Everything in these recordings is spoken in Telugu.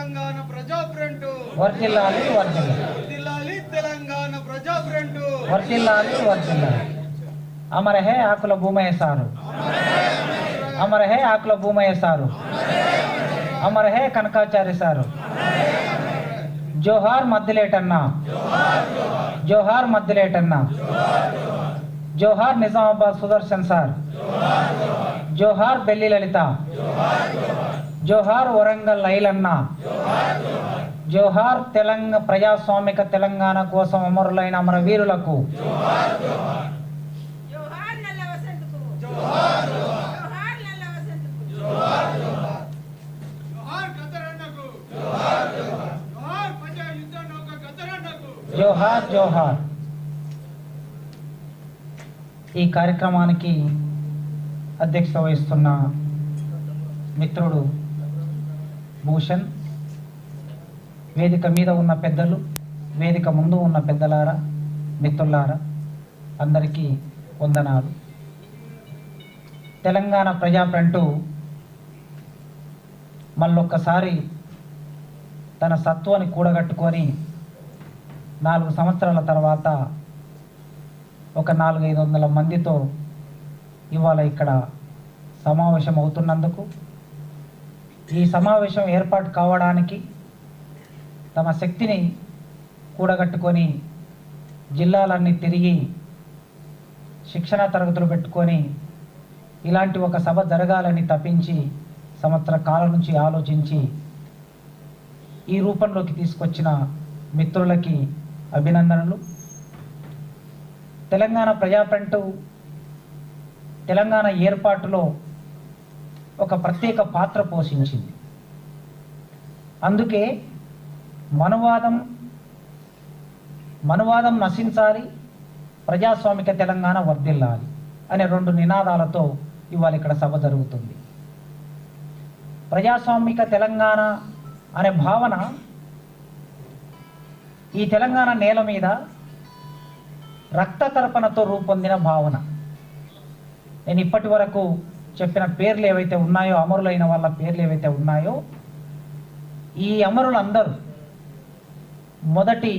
తెలంగాణ ప్రజా ఫ్రంట్ వర్ధిల్లాలి వర్ధిల్లాలి తెలంగాణ ప్రజా ఫ్రంట్ వర్ధిల్లాలి అమర హే ఆకుల భూమయ్య సారు అమర హే ఆకుల భూమయ్య సారు అమర హే కనకాచారి సారు జోహార్ మద్దిలేటన్న జోహార్ మద్దిలేటన్న జోహార్ నిజామాబాద్ సుదర్శన్ సార్ జోహార్ బెల్లి లలిత జోహార్ వరంగల్ ఐలన్న జోహార్ ప్రజాస్వామిక తెలంగాణ కోసం అమరులైన అమరవీరులకు జోహార్ జోహార్. ఈ కార్యక్రమానికి అధ్యక్షత వహిస్తున్న మిత్రుడు భూషణ్, వేదిక మీద ఉన్న పెద్దలు, వేదిక ముందు ఉన్న పెద్దలారా, మిత్రులారా, అందరికీ వందనాలు. తెలంగాణ ప్రజా ఫ్రంట్ మళ్ళొక్కసారి తన సత్వాన్ని కూడగట్టుకొని 4 సంవత్సరాల తర్వాత ఒక 400-500 మందితో ఇవాళ ఇక్కడ సమావేశం అవుతున్నందుకు, ఈ సమావేశం ఏర్పాటు కావడానికి తమ శక్తిని కూడగట్టుకొని జిల్లాలన్నీ తిరిగి శిక్షణా తరగతులు పెట్టుకొని ఇలాంటి ఒక సభ జరగాలని తప్పించి సంవత్సర కాలం నుంచి ఆలోచించి ఈ రూపంలోకి తీసుకొచ్చిన మిత్రులకి అభినందనలు. తెలంగాణ ప్రజా ఫ్రంట్ తెలంగాణ ఏర్పాటులో ఒక ప్రత్యేక పాత్ర పోషించింది. అందుకే మనువాదం నశించాలి, ప్రజాస్వామిక తెలంగాణ వర్ధిల్లాలి అనే 2 నినాదాలతో ఇవాళ ఇక్కడ సభ జరుగుతుంది. ప్రజాస్వామిక తెలంగాణ అనే భావన ఈ తెలంగాణ నేల మీద రక్త తర్పణతో రూపొందిన భావన. నేను ఇప్పటి వరకు చెప్పిన పేర్లు ఏవైతే ఉన్నాయో, అమరులైన వాళ్ళ పేర్లు ఏవైతే ఉన్నాయో, ఈ అమరులందరూ మొదటి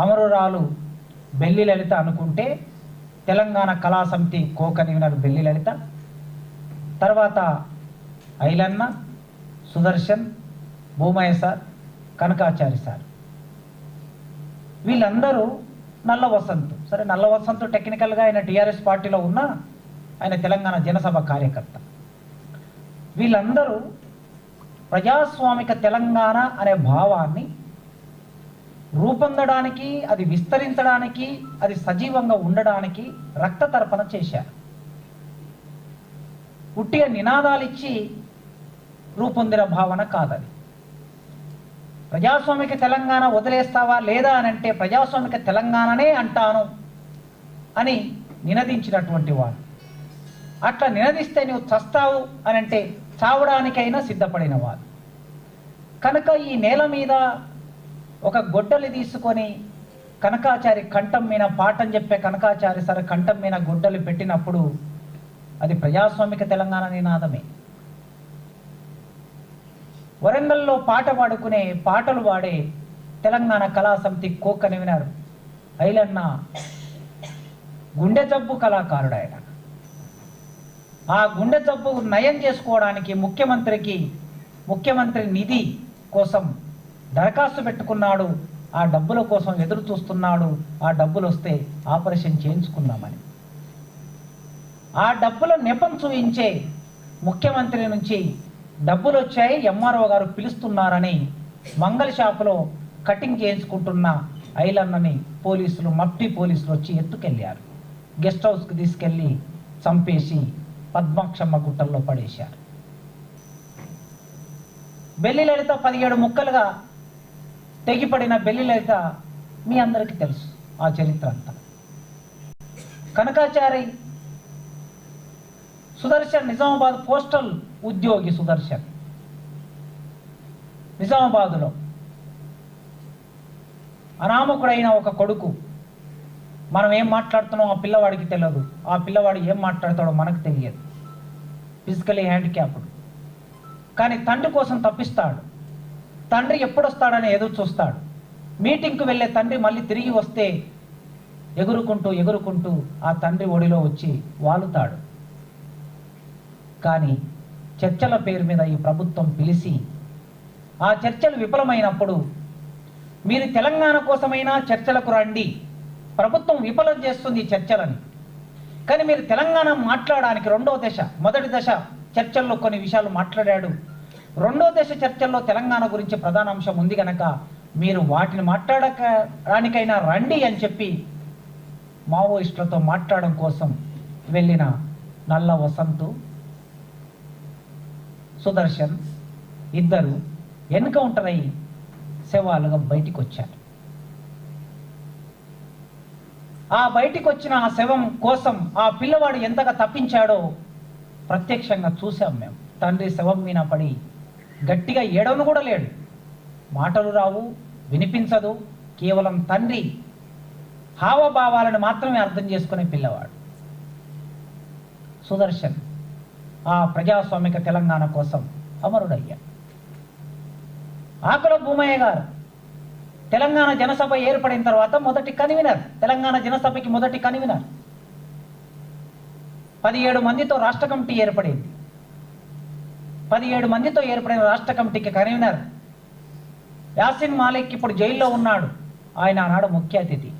అమరురాలు బెల్లి లలిత అనుకుంటే తెలంగాణ కళా సమితి కో-కన్వీనర్ బెల్లి లలిత, తర్వాత ఐలన్న, సుదర్శన్, భూమయ్య సార్, కనకాచారి సార్, వీళ్ళందరూ నల్ల వసంత్. సరే, నల్ల వసంత్ టెక్నికల్గా ఆయన టీఆర్ఎస్ పార్టీలో ఉన్నా ఆయన తెలంగాణ జనసభ కార్యకర్త. వీళ్ళందరూ ప్రజాస్వామిక తెలంగాణ అనే భావాన్ని రూపొందడానికి, అది విస్తరించడానికి, అది సజీవంగా ఉండడానికి రక్త తర్పణ చేశారు. ఉట్టిగా నినాదాలు ఇచ్చి రూపొందిన భావన కాదది. ప్రజాస్వామిక తెలంగాణ వదిలేస్తావా లేదా అని అంటే ప్రజాస్వామిక తెలంగాణనే అంటాను అని నినదించినటువంటి వాడు. అట్లా నినదిస్తే నువ్వు చస్తావు అని అంటే చావడానికైనా సిద్ధపడిన వాడు. కనుక ఈ నేల మీద ఒక గొడ్డలి తీసుకొని కనకాచారి కంఠం మీద పాఠం చెప్పే కనకాచారి సార్ కంఠం మీద గొడ్డలి పెట్టినప్పుడు అది ప్రజాస్వామిక తెలంగాణ నినాదమే. వరంగల్లో పాట పాడుకునే, పాటలు పాడే తెలంగాణ కళా సమితి కో-కన్వీనర్ ఐలన్న గుండె జబ్బు కళాకారుడు. ఆయన ఆ గుండె జబ్బు నయం చేసుకోవడానికి ముఖ్యమంత్రి నిధి కోసం దరఖాస్తు పెట్టుకున్నాడు. ఆ డబ్బుల కోసం ఎదురు చూస్తున్నాడు. ఆ డబ్బులు వస్తే ఆపరేషన్ చేయించుకుందామని. ఆ డబ్బుల నెపం చూయించే ముఖ్యమంత్రి నుంచి డబ్బులు వచ్చాయి, ఎంఆర్ఓ గారు పిలుస్తున్నారని మంగళ షాపులో కటింగ్ చేయించుకుంటున్న ఐలన్నని మఫ్టీ పోలీసులు వచ్చి ఎత్తుకెళ్ళారు. గెస్ట్ హౌస్కి తీసుకెళ్ళి చంపేసి పద్మాక్షమ్మ గుట్టల్లో పడేశారు. బెల్లి లలిత 17 ముక్కలుగా తెగిపడిన బెల్లి లలిత మీ అందరికీ తెలుసు ఆ చరిత్ర అంతా. కనకాచారి సుదర్శన్, నిజామాబాద్ పోస్టల్ ఉద్యోగి సుదర్శన్, నిజామాబాదులో అనామకుడైన ఒక కొడుకు. మనం ఏం మాట్లాడుతున్నాం ఆ పిల్లవాడికి తెలియదు, ఆ పిల్లవాడు ఏం మాట్లాడతాడో మనకు తెలియదు. ఫిజికలీ హ్యాండిక్యాప్డ్, కానీ తండ్రి కోసం తప్పిస్తాడు. తండ్రి ఎప్పుడొస్తాడని ఎదురు చూస్తాడు. మీటింగ్కు వెళ్ళే తండ్రి మళ్ళీ తిరిగి వస్తే ఎగురుకుంటూ ఆ తండ్రి ఒడిలో వచ్చి వాలుతాడు. కానీ చర్చల పేరు మీద ఈ ప్రభుత్వం పిలిచి ఆ చర్చలు విఫలమైనప్పుడు మీరు తెలంగాణ కోసమైనా చర్చలకు రండి, ప్రభుత్వం విఫలం చేస్తుంది చర్చలని, కానీ మీరు తెలంగాణ మాట్లాడడానికి రెండో దశ, మొదటి దశ చర్చల్లో కొన్ని విషయాలు మాట్లాడాడు, రెండో దశ చర్చల్లో తెలంగాణ గురించి ప్రధాన అంశం ఉంది కనుక మీరు వాటిని మాట్లాడడానికైనా రండి అని చెప్పి మావోయిస్టులతో మాట్లాడడం కోసం వెళ్ళిన నల్ల వసంతు, సుదర్శన్ ఇద్దరు ఎన్కౌంటర్ అయ్యి శవాలుగా బయటికి వచ్చారు. ఆ బయటికి వచ్చిన ఆ శవం కోసం ఆ పిల్లవాడు ఎంతగా తప్పించాడో ప్రత్యక్షంగా చూసాం మేము. తండ్రి శవం మీద పడి గట్టిగా ఏడవను కూడా లేడు, మాటలు రావు, వినిపించదు, కేవలం తండ్రి హావభావాలను మాత్రమే అర్థం చేసుకునే పిల్లవాడు సుదర్శన్ ఆ ప్రజాస్వామిక తెలంగాణ కోసం అమరుడయ్యాడు. ఆకుల భూమయ్య గారు తెలంగాణ జనసభ ఏర్పడిన తర్వాత మొదటి కన్వీనర్, తెలంగాణ జనసభకి మొదటి కన్వీనర్. 17 మందితో రాష్ట్ర కమిటీ ఏర్పడింది. 17 మందితో ఏర్పడిన రాష్ట్ర కమిటీకి కన్వీనర్ యాసిన్ మాలిక్ ఇప్పుడు జైల్లో ఉన్నాడు, ఆయన ఆనాడు ముఖ్య అతిథి.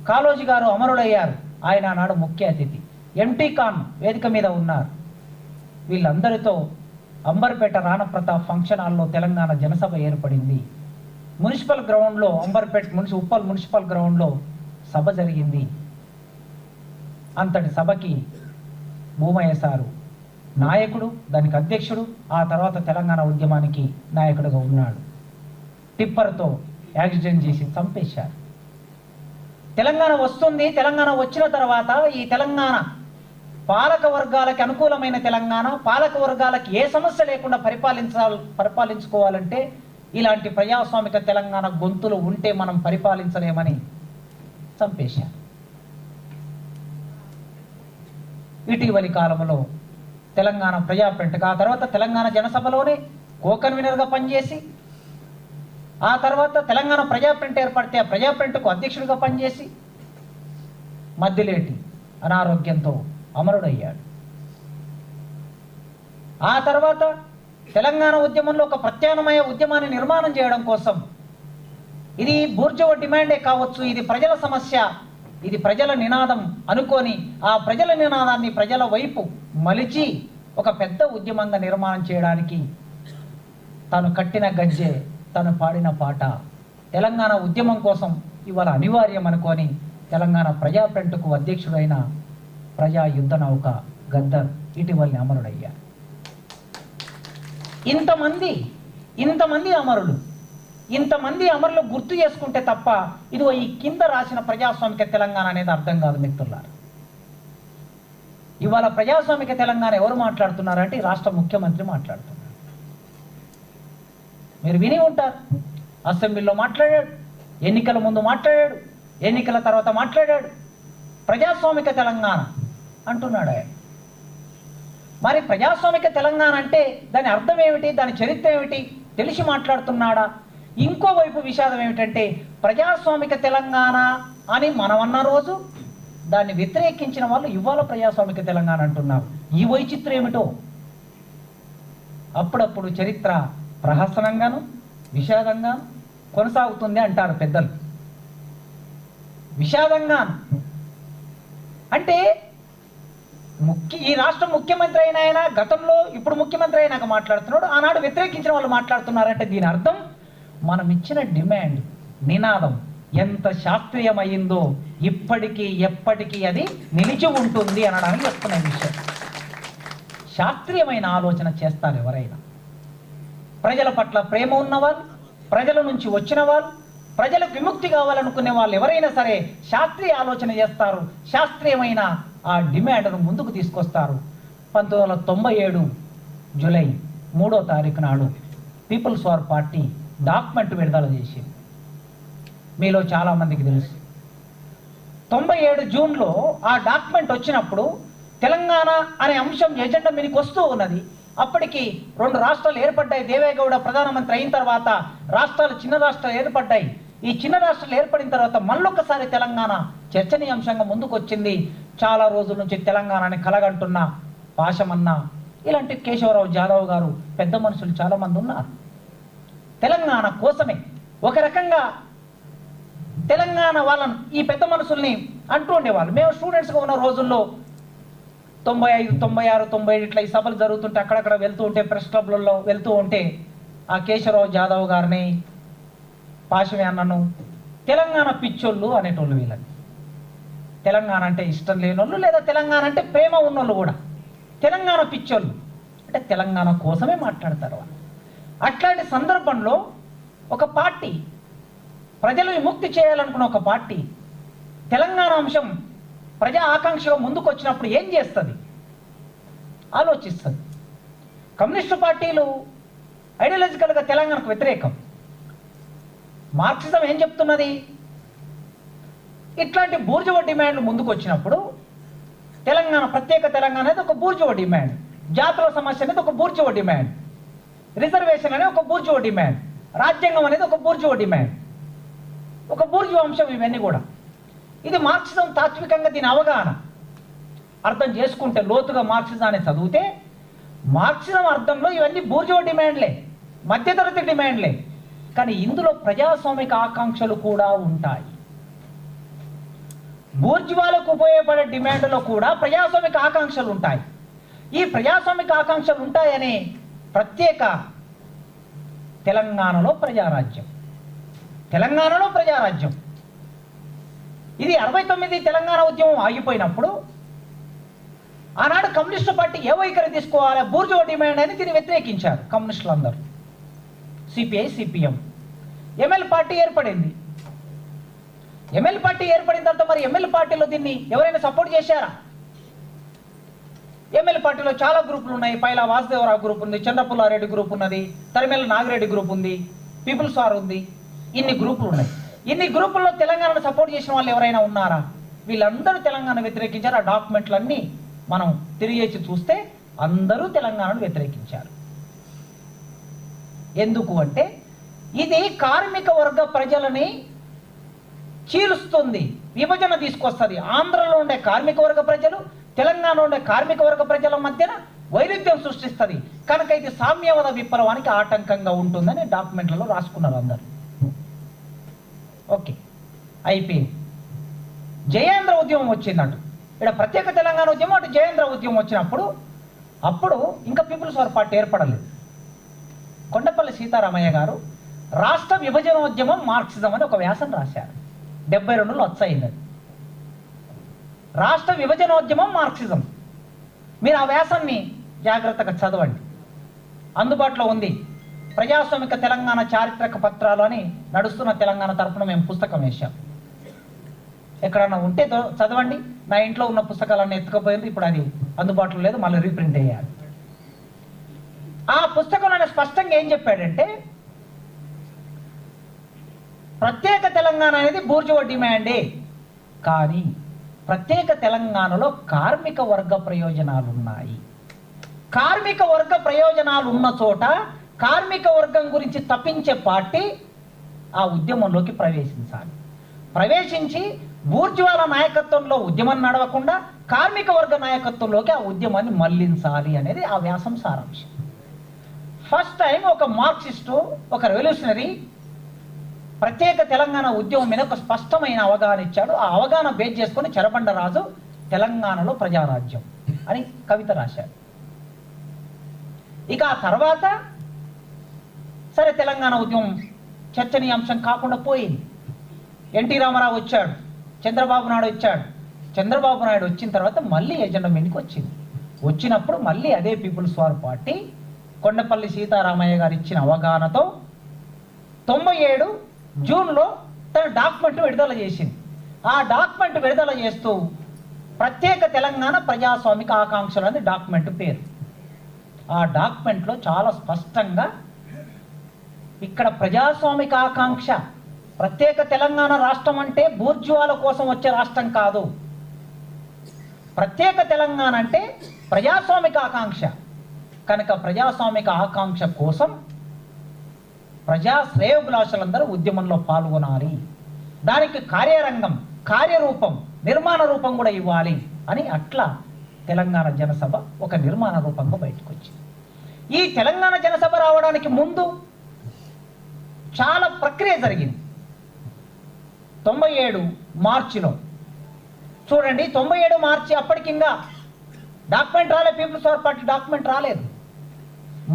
కాళోజీ గారు అమరుడయ్యారు, ఆయన ఆనాడు ముఖ్య అతిథి. ఎంటీ ఖాన్ వేదిక మీద ఉన్నారు. వీళ్ళందరితో అంబర్పేట రాణప్రతాప్ ఫంక్షన్ హాల్లో తెలంగాణ జనసభ ఏర్పడింది. మున్సిపల్ గ్రౌండ్లో ఉప్పల్ మున్సిపల్ గ్రౌండ్లో సభ జరిగింది. అంతటి సభకి భూమయ్య సారు నాయకుడు, దానికి అధ్యక్షుడు, ఆ తర్వాత తెలంగాణ ఉద్యమానికి నాయకుడుగా ఉన్నాడు. టిప్పర్తో యాక్సిడెంట్ చేసి చంపేశారు. తెలంగాణ వస్తుంది. తెలంగాణ వచ్చిన తర్వాత ఈ తెలంగాణ పాలక వర్గాలకి అనుకూలమైన తెలంగాణ, పాలక వర్గాలకి ఏ సమస్య లేకుండా పరిపాలించుకోవాలంటే ఇలాంటి ప్రజాస్వామిక తెలంగాణ గొంతులు ఉంటే మనం పరిపాలించలేమని చంపేశారు. ఇటీవలి కాలంలో తెలంగాణ ప్రజాఫ్రంట్గా, ఆ తర్వాత తెలంగాణ జనసభలోనే కో కన్వీనర్గా పనిచేసి, ఆ తర్వాత తెలంగాణ ప్రజాఫ్రంట్ ఏర్పడితే ఆ ప్రజాఫ్రంట్కు అధ్యక్షుడిగా పనిచేసి మద్దిలేటి అనారోగ్యంతో అమరుడయ్యాడు. ఆ తర్వాత తెలంగాణ ఉద్యమంలో ఒక ప్రత్యామ్నాయ ఉద్యమాన్ని నిర్మాణం చేయడం కోసం, ఇది బూర్జువ డిమాండే కావచ్చు, ఇది ప్రజల సమస్య, ఇది ప్రజల నినాదం అనుకొని ఆ ప్రజల నినాదాన్ని ప్రజల వైపు మలిచి ఒక పెద్ద ఉద్యమంగా నిర్మాణం చేయడానికి తను కట్టిన గజ్జె, తను పాడిన పాట తెలంగాణ ఉద్యమం కోసం ఇవాళ అనివార్యం అనుకొని తెలంగాణ ప్రజాఫ్రంట్కు అధ్యక్షుడైన ప్రజా యుద్ధ నౌక గద్దర్ ఇటీవల అమరుడయ్యారు. ఇంతమంది అమరులు గుర్తు చేసుకుంటే తప్ప ఇది ఈ కింద రాసిన ప్రజాస్వామిక తెలంగాణ అనేది అర్థం కాదు మిత్రులారా. ఇవాళ ప్రజాస్వామిక తెలంగాణ ఎవరు మాట్లాడుతున్నారంటే రాష్ట్ర ముఖ్యమంత్రి మాట్లాడుతున్నారు. మీరు విని ఉంటారు, అసెంబ్లీలో మాట్లాడాడు, ఎన్నికల ముందు మాట్లాడాడు, ఎన్నికల తర్వాత మాట్లాడాడు, ప్రజాస్వామిక తెలంగాణ అంటున్నాడు ఆయన. మరి ప్రజాస్వామిక తెలంగాణ అంటే దాని అర్థం ఏమిటి, దాని చరిత్ర ఏమిటి తెలిసి మాట్లాడుతున్నాడా? ఇంకోవైపు విషాదం ఏమిటంటే ప్రజాస్వామిక తెలంగాణ అని మనం అన్న రోజు దాన్ని వ్యతిరేకించిన వాళ్ళు ఇవాళ ప్రజాస్వామిక తెలంగాణ అంటున్నారు. ఈ వైచిత్రం ఏమిటో అప్పుడప్పుడు చరిత్ర ప్రహసనంగాను విషాదంగాను కొనసాగుతుంది అంటారు పెద్దలు. విషాదంగా అంటే ఈ రాష్ట్ర ముఖ్యమంత్రి అయిన ఆయన గతంలో ఇప్పుడు ముఖ్యమంత్రి అయినాక మాట్లాడుతున్నాడు, ఆనాడు వ్యతిరేకించిన వాళ్ళు మాట్లాడుతున్నారంటే దీని అర్థం మనం ఇచ్చిన డిమాండ్, నినాదం ఎంత శాస్త్రీయమైందో ఇప్పటికీ ఎప్పటికీ అది నిలిచి ఉంటుంది అనడానికి చెప్తున్న విషయం. శాస్త్రీయమైన ఆలోచన చేస్తారు ఎవరైనా. ప్రజల పట్ల ప్రేమ ఉన్నవాళ్ళు, ప్రజల నుంచి వచ్చిన వాళ్ళు, ప్రజలకు విముక్తి కావాలనుకునే వాళ్ళు ఎవరైనా సరే శాస్త్రీయ ఆలోచన చేస్తారు, శాస్త్రీయమైన ఆ డిమాండ్ను ముందుకు తీసుకొస్తారు. 1997 జూలై 3వ తారీఖు నాడు పీపుల్స్ వార్ పార్టీ డాక్యుమెంట్ విడుదల చేసింది. మీలో చాలామందికి తెలుసు. 97 జూన్లో ఆ డాక్యుమెంట్ వచ్చినప్పుడు తెలంగాణ అనే అంశం ఎజెండా మీదకి వస్తూ ఉన్నది. అప్పటికి 2 రాష్ట్రాలు ఏర్పడ్డాయి. దేవేగౌడ ప్రధానమంత్రి అయిన తర్వాత చిన్న రాష్ట్రాలు ఏర్పడ్డాయి. ఈ చిన్న రాష్ట్రాలు ఏర్పడిన తర్వాత మళ్ళొక్కసారి తెలంగాణ చర్చనీయాంశంగా ముందుకు వచ్చింది. చాలా రోజుల నుంచి తెలంగాణని కలగంటున్న పాశమన్న, ఇలాంటి కేశవరావు జాదవ్ గారు, పెద్ద మనుషులు చాలామంది ఉన్నారు. తెలంగాణ కోసమే ఒక రకంగా తెలంగాణ వాళ్ళని, ఈ పెద్ద మనుషుల్ని అంటూ ఉండేవాళ్ళు. మేము స్టూడెంట్స్గా ఉన్న రోజుల్లో 95, 96, 97 ఇట్లా ఈ సభలు జరుగుతుంటే అక్కడక్కడ వెళ్తూ ఉంటే, ప్రెస్ క్లబ్లలో వెళ్తూ ఉంటే ఆ కేశవరావు జాదవ్ గారిని, పాశమే అన్నను తెలంగాణ పిచ్చోళ్ళు అనేటోళ్ళు. వీళ్ళని తెలంగాణ అంటే ఇష్టం లేనోళ్ళు, లేదా తెలంగాణ అంటే ప్రేమ ఉన్నోళ్ళు కూడా తెలంగాణ పిచ్చోళ్ళు అంటే తెలంగాణ కోసమే మాట్లాడతారు వాళ్ళు. అట్లాంటి సందర్భంలో ఒక పార్టీ, ప్రజలు విముక్తి చేయాలనుకున్న ఒక పార్టీ తెలంగాణ అంశం ప్రజా ఆకాంక్షగా ముందుకు వచ్చినప్పుడు ఏం చేస్తుంది? ఆలోచిస్తుంది. కమ్యూనిస్టు పార్టీలు ఐడియాలజికల్గా తెలంగాణకు వ్యతిరేకం. మార్క్సిజం ఏం చెప్తున్నది? ఇట్లాంటి బూర్జువా డిమాండ్లు ముందుకు వచ్చినప్పుడు తెలంగాణ, ప్రత్యేక తెలంగాణ అనేది ఒక బూర్జువా డిమాండ్, జాతుల సమస్య అనేది ఒక బూర్జువా డిమాండ్, రిజర్వేషన్ అనేది ఒక బూర్జువా డిమాండ్, రాజ్యాంగం అనేది ఒక బూర్జువా డిమాండ్, ఒక బూర్జువా అంశం. ఇవన్నీ కూడా ఇది మార్క్సిజం తాత్వికంగా దీని అవగాహన అర్థం చేసుకుంటే, లోతుగా మార్క్సిజాన్ని చదివితే మార్క్సిజం అర్థంలో ఇవన్నీ బూర్జువా డిమాండ్లే, మధ్యతరగతి డిమాండ్లే. కానీ ఇందులో ప్రజాస్వామిక ఆకాంక్షలు కూడా ఉంటాయి. బూర్జువాలకు ఉపయోగపడే డిమాండ్లో కూడా ప్రజాస్వామిక ఆకాంక్షలు ఉంటాయి. ఈ ప్రజాస్వామిక ఆకాంక్షలు ఉంటాయని ప్రత్యేక తెలంగాణలో ప్రజారాజ్యం, తెలంగాణలో ప్రజారాజ్యం, ఇది 69 తెలంగాణ ఉద్యమం ఆగిపోయినప్పుడు ఆనాడు కమ్యూనిస్టు పార్టీ ఏ వైఖరి తీసుకోవాలి? బూర్జువా డిమాండ్ అని దీన్ని వ్యతిరేకించారు కమ్యూనిస్టులు అందరూ. సిపిఐ, సిపిఎం, ఎంఎల్ పార్టీ ఏర్పడింది. ఎంఎల్ పార్టీ ఏర్పడిన తర్వాత మరి ఎంఎల్ పార్టీలో దీన్ని ఎవరైనా సపోర్ట్ చేశారా? ఎంఎల్ పార్టీలో చాలా గ్రూపులు ఉన్నాయి. పైలా వాసుదేవరావు గ్రూప్ ఉంది, చంద్రపుల్లారెడ్డి గ్రూప్ ఉన్నది, తరిమెల్ల నాగిరెడ్డి గ్రూప్ ఉంది, పీపుల్స్ వార్ ఉంది. ఇన్ని గ్రూపులు ఉన్నాయి. ఇన్ని గ్రూపుల్లో తెలంగాణను సపోర్ట్ చేసిన వాళ్ళు ఎవరైనా ఉన్నారా? వీళ్ళందరూ తెలంగాణ వ్యతిరేకించారు. ఆ డాక్యుమెంట్లన్నీ మనం తిరిగేసి చూస్తే అందరూ తెలంగాణను వ్యతిరేకించారు. ఎందుకు అంటే ఇది కార్మిక వర్గ ప్రజలని చీలుస్తుంది, విభజన తీసుకొస్తుంది. ఆంధ్రలో ఉండే కార్మిక వర్గ ప్రజలు, తెలంగాణలో ఉండే కార్మిక వర్గ ప్రజల మధ్యన వైరుధ్యం సృష్టిస్తుంది. కనుక ఇది సామ్యవాద విప్లవానికి ఆటంకంగా ఉంటుందని డాక్యుమెంట్లలో రాసుకున్నారు అందరు. ఓకే, అయిపోయింది. జయేంద్ర ఉద్యమం వచ్చిందట. ఇక్కడ ప్రత్యేక తెలంగాణ ఉద్యమం, అటు జయేంద్ర ఉద్యమం వచ్చినప్పుడు అప్పుడు ఇంకా పీపుల్స్ వార్ పార్టీ ఏర్పడలేదు. కొండపల్లి సీతారామయ్య గారు రాష్ట్ర విభజనోద్యమం మార్క్సిజం అని ఒక వ్యాసం రాశారు. 72లో వచ్చయింది. రాష్ట్ర విభజనోద్యమం మార్క్సిజం. మీరు ఆ వ్యాసాన్ని జాగ్రత్తగా చదవండి, అందుబాటులో ఉంది. ప్రజాస్వామిక తెలంగాణ చారిత్రక పత్రాలు అని నడుస్తున్న తెలంగాణ తరఫున మేము పుస్తకం వేశాం. ఎక్కడన్నా ఉంటే చదవండి. నా ఇంట్లో ఉన్న పుస్తకాలన్నీ ఎత్తుకపోయింది, ఇప్పుడు అది అందుబాటులో లేదు, మళ్ళీ రీప్రింట్ అయ్యాలి. ఆ పుస్తకంలో స్పష్టంగా ఏం చెప్పాడంటే ప్రత్యేక తెలంగాణ అనేది బూర్జువా డిమాండే, కానీ ప్రత్యేక తెలంగాణలో కార్మిక వర్గ ప్రయోజనాలు ఉన్నాయి. కార్మిక వర్గ ప్రయోజనాలు ఉన్న చోట కార్మిక వర్గం గురించి తప్పించే పార్టీ ఆ ఉద్యమంలోకి ప్రవేశించాలి. ప్రవేశించి బూర్జువాల నాయకత్వంలో ఉద్యమం నడవకుండా కార్మిక వర్గ నాయకత్వంలోకి ఆ ఉద్యమాన్ని మళ్లించాలి అనేది ఆ వ్యాసం సారాంశం. ఫస్ట్ టైం ఒక మార్క్సిస్టు, ఒక రెవల్యూషనరీ ప్రత్యేక తెలంగాణ ఉద్యమం మీద ఒక స్పష్టమైన అవగాహన ఇచ్చాడు. ఆ అవగాహన బేస్ చేసుకొని చెరబండరాజు తెలంగాణలో ప్రజారాజ్యం అని కవిత రాశాడు. ఇక ఆ తర్వాత సరే తెలంగాణ ఉద్యమం చర్చనీయాంశం కాకుండా పోయింది. ఎన్టీ రామారావు వచ్చాడు, చంద్రబాబు నాయుడు వచ్చాడు. చంద్రబాబు నాయుడు వచ్చిన తర్వాత మళ్ళీ ఎజెండా మీదకి వచ్చింది. వచ్చినప్పుడు మళ్ళీ అదే people's war party Kondapalli Sitaramayya గారు ఇచ్చిన అవగాహనతో 97 జూన్లో తన డాక్యుమెంట్ విడుదల చేసింది. ఆ డాక్యుమెంట్ విడుదల చేస్తూ ప్రత్యేక తెలంగాణ ప్రజాస్వామిక ఆకాంక్షలు అని డాక్యుమెంట్ పేరు. ఆ డాక్యుమెంట్లో చాలా స్పష్టంగా ఇక్కడ ప్రజాస్వామిక ఆకాంక్ష, ప్రత్యేక తెలంగాణ రాష్ట్రం అంటే బూర్జువాల కోసం వచ్చే రాష్ట్రం కాదు. ప్రత్యేక తెలంగాణ అంటే ప్రజాస్వామిక ఆకాంక్ష. కనుక ప్రజాస్వామిక ఆకాంక్ష కోసం ప్రజా శ్రేయోభిలాషులందరూ ఉద్యమంలో పాల్గొనాలి, దానికి కార్యరంగం, కార్యరూపం, నిర్మాణ రూపం కూడా ఇవ్వాలి అని అట్లా తెలంగాణ జనసభ ఒక నిర్మాణ రూపంగా బయటకు వచ్చింది. ఈ తెలంగాణ జనసభ రావడానికి ముందు చాలా ప్రక్రియ జరిగింది. 97 మార్చిలో చూడండి, 97 మార్చి అప్పటికి ఇంకా డాక్యుమెంట్ రాలేదు, పీపుల్స్ పవర్ పార్టీ డాక్యుమెంట్ రాలేదు.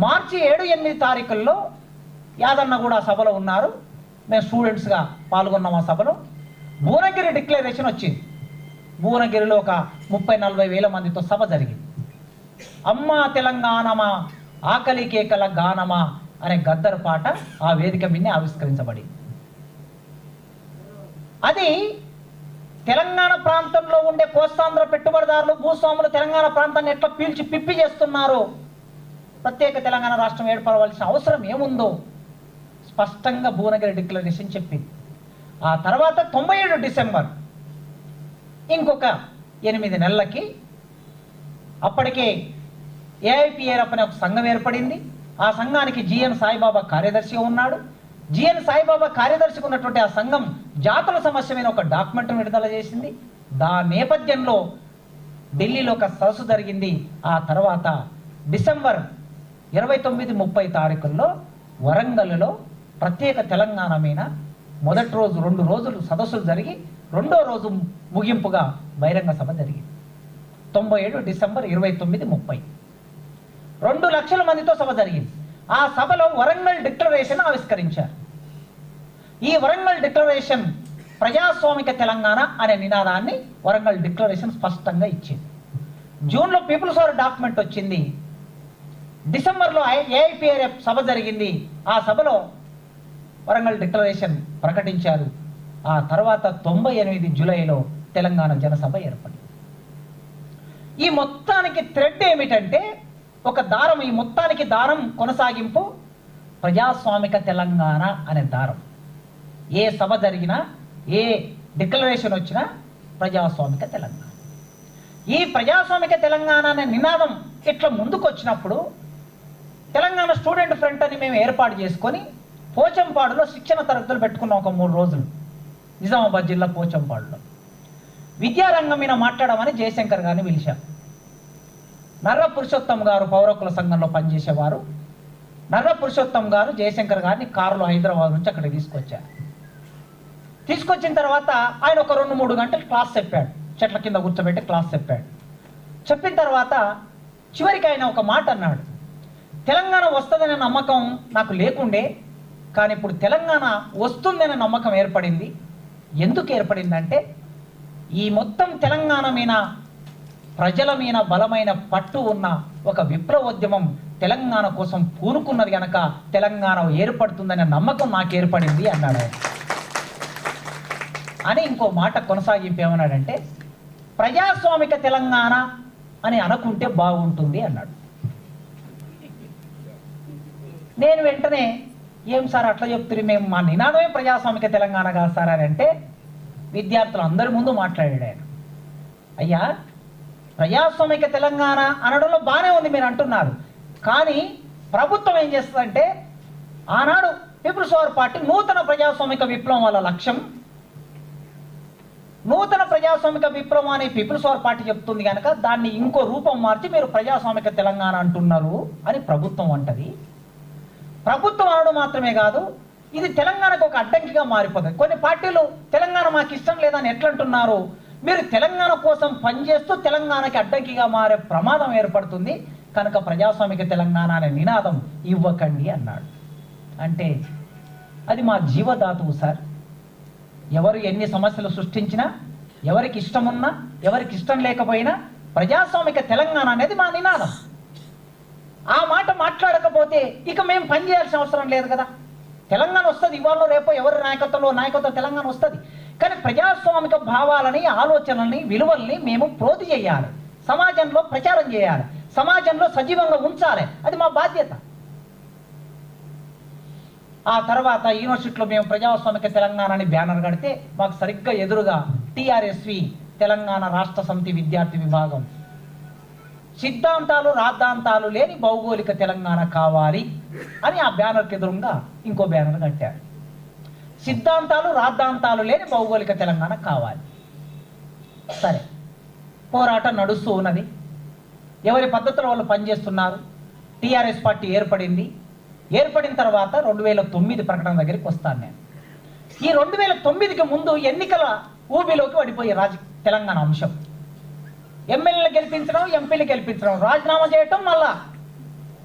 మార్చి 7-8 తారీఖుల్లో యాదన్న కూడా సభలో ఉన్నారు, మేము స్టూడెంట్స్గా పాల్గొన్నాం. ఆ సభలో భువనగిరి డిక్లరేషన్ వచ్చింది. భువనగిరిలో ఒక 30-40 వేల మందితో సభ జరిగింది. అమ్మా తెలంగాణమా ఆకలి కేకల గానమా అనే గద్దర్ పాట ఆ వేదిక మీద ఆవిష్కరించబడింది. అది తెలంగాణ ప్రాంతంలో ఉండే కోస్తాంధ్ర పెట్టుబడిదారులు, భూస్వాములు తెలంగాణ ప్రాంతాన్ని ఎట్లా పీల్చి పిప్పి చేస్తున్నారో, ప్రత్యేక తెలంగాణ రాష్ట్రం ఏర్పడవలసిన అవసరం ఏముందో స్పష్టంగా భువనగిరి డిక్లరేషన్ చెప్పింది. ఆ తర్వాత 97 డిసెంబర్ ఇంకొక 8 నెలలకి అప్పటికే ఏఐపిఆర్ఎఫ్ అనే ఒక సంఘం ఏర్పడింది. ఆ సంఘానికి జిఎన్ సాయిబాబా కార్యదర్శిగా ఉన్నాడు. జిఎన్ సాయిబాబా కార్యదర్శిగా ఉన్నటువంటి ఆ సంఘం జాతుల సమస్య మీద ఒక డాక్యుమెంట్ విడుదల చేసింది. దాని నేపథ్యంలో ఢిల్లీలో ఒక సదస్సు జరిగింది. ఆ తర్వాత డిసెంబర్ 29-30 తారీఖుల్లో వరంగల్లో ప్రత్యేక తెలంగాణ మీద మొదటి రోజు 2 రోజులు సదస్సులు జరిగి రెండో రోజు ముగింపుగా బహిరంగ సభ జరిగింది. 97 డిసెంబర్ 29-30 2 లక్షల మందితో సభ జరిగింది. ఆ సభలో వరంగల్ డిక్లరేషన్ ఆవిష్కరించారు. ఈ వరంగల్ డిక్లరేషన్ ప్రజాస్వామిక తెలంగాణ అనే నినాదాన్ని వరంగల్ డిక్లరేషన్ స్పష్టంగా ఇచ్చింది. జూన్లో పీపుల్స్ పవర్ డాక్యుమెంట్ వచ్చింది. డిసెంబర్లో ఏఐపిఆర్ఎఫ్ సభ జరిగింది. ఆ సభలో వరంగల్ డిక్లరేషన్ ప్రకటించారు. ఆ తర్వాత 98 జూలైలో తెలంగాణ జనసభ ఏర్పడింది. ఈ మొత్తానికి థ్రెడ్ ఏమిటంటే ఒక దారం, ఈ మొత్తానికి దారం కొనసాగింపు ప్రజాస్వామిక తెలంగాణ అనే దారం. ఏ సభ జరిగినా, ఏ డిక్లరేషన్ వచ్చినా ప్రజాస్వామిక తెలంగాణ. ఈ ప్రజాస్వామిక తెలంగాణ అనే నినాదం ఇట్లా ముందుకు వచ్చినప్పుడు తెలంగాణ స్టూడెంట్ ఫ్రంట్ అని మేము ఏర్పాటు చేసుకొని పోచంపాడులో శిక్షణ తరగతులు పెట్టుకున్నాం. ఒక 3 రోజులు నిజామాబాద్ జిల్లా పోచంపాడులో విద్యారంగం మీద మాట్లాడమని జయశంకర్ గారిని పిలిచాం. నర్ర పురుషోత్తం గారు పౌరకుల సంఘంలో పనిచేసేవారు. నర్ర పురుషోత్తం గారు జయశంకర్ గారిని కారులో హైదరాబాద్ నుంచి అక్కడికి తీసుకొచ్చారు. తీసుకొచ్చిన తర్వాత ఆయన ఒక 2-3 గంటలు క్లాస్ చెప్పాడు. చెట్ల కింద కూర్చోబెట్టి క్లాస్ చెప్పాడు. చెప్పిన తర్వాత చివరికి ఆయన ఒక మాట అన్నాడు, తెలంగాణ వస్తుందనే నమ్మకం నాకు లేకుండే, కానీ ఇప్పుడు తెలంగాణ వస్తుందనే నమ్మకం ఏర్పడింది. ఎందుకు ఏర్పడిందంటే ఈ మొత్తం తెలంగాణ మీద ప్రజల మీద బలమైన పట్టు ఉన్న ఒక విప్లవోద్యమం తెలంగాణ కోసం పూనుకున్నది కనుక తెలంగాణ ఏర్పడుతుందనే నమ్మకం నాకు ఏర్పడింది అన్నాడు. అని ఇంకో మాట కొనసాగింపు ఏమన్నాడంటే ప్రజాస్వామిక తెలంగాణ అని అనుకుంటే బాగుంటుంది అన్నాడు. నేను వెంటనే ఏం సార్ అట్లా చెప్తున్నారు, మేము మా నినాదమే ప్రజాస్వామిక తెలంగాణ కాదు సార్ అని అంటే విద్యార్థులు అందరి ముందు మాట్లాడాడు ఆయన. అయ్యా, ప్రజాస్వామిక తెలంగాణ అనడంలో బాగానే ఉంది మీరు అంటున్నారు, కానీ ప్రభుత్వం ఏం చేస్తుందంటే ఆనాడు పీపుల్స్ పవర్ పార్టీ నూతన ప్రజాస్వామిక విప్లవం వల్ల లక్ష్యం, నూతన ప్రజాస్వామిక విప్లవం అని పీపుల్స్ పవర్ పార్టీ చెప్తుంది కనుక దాన్ని ఇంకో రూపం మార్చి మీరు ప్రజాస్వామిక తెలంగాణ అంటున్నారు అని ప్రభుత్వం అంటది. ప్రభుత్వం అనడం మాత్రమే కాదు, ఇది తెలంగాణకు ఒక అడ్డంకిగా మారిపోతుంది. కొన్ని పార్టీలు తెలంగాణ మాకు ఇష్టం లేదని ఎట్లంటున్నారు, మీరు తెలంగాణ కోసం పనిచేస్తూ తెలంగాణకి అడ్డంకిగా మారే ప్రమాదం ఏర్పడుతుంది, కనుక ప్రజాస్వామిక తెలంగాణ అనే నినాదం ఇవ్వకండి అన్నాడు. అంటే అది మా జీవధాతువు సార్. ఎవరు ఎన్ని సమస్యలు సృష్టించినా, ఎవరికి ఇష్టం ఉన్నా ఎవరికి ఇష్టం లేకపోయినా ప్రజాస్వామిక తెలంగాణ అనేది మా నినాదం. ఆ మాట మాట్లాడకపోతే ఇక మేము పనిచేయాల్సిన అవసరం లేదు కదా. తెలంగాణ వస్తుంది, ఇవాళ రేపో ఎవరి నాయకత్వం తెలంగాణ వస్తుంది, కానీ ప్రజాస్వామిక భావాలని, ఆలోచనల్ని, విలువల్ని మేము ప్రోధి చేయాలి, సమాజంలో ప్రచారం చేయాలి, సమాజంలో సజీవంగా ఉంచాలి, అది మా బాధ్యత. ఆ తర్వాత యూనివర్సిటీలో మేము ప్రజాస్వామిక తెలంగాణ అని బ్యానర్ కడితే మాకు సరిగ్గా ఎదురుగా టీఆర్ఎస్వి తెలంగాణ రాష్ట్ర సమితి విద్యార్థి విభాగం సిద్ధాంతాలు రాద్ధాంతాలు లేని భౌగోళిక తెలంగాణ కావాలి అని ఆ బ్యానర్కి ఎదురుగా ఇంకో బ్యానర్ కట్టారు. సిద్ధాంతాలు రాద్ధాంతాలు లేని భౌగోళిక తెలంగాణ కావాలి. సరే, పోరాటం నడుస్తూ ఉన్నది. ఎవరి పద్ధతిలో వాళ్ళు పనిచేస్తున్నారు. టీఆర్ఎస్ పార్టీ ఏర్పడింది. ఏర్పడిన తర్వాత 2009 ప్రకటన దగ్గరికి వస్తాను నేను. ఈ 2009కి ముందు ఎన్నికల ఊబిలోకి పడిపోయే తెలంగాణ అంశం. ఎమ్మెల్యేలు గెలిపించడం, ఎంపీలు గెలిపించడం, రాజీనామా చేయటం, మళ్ళా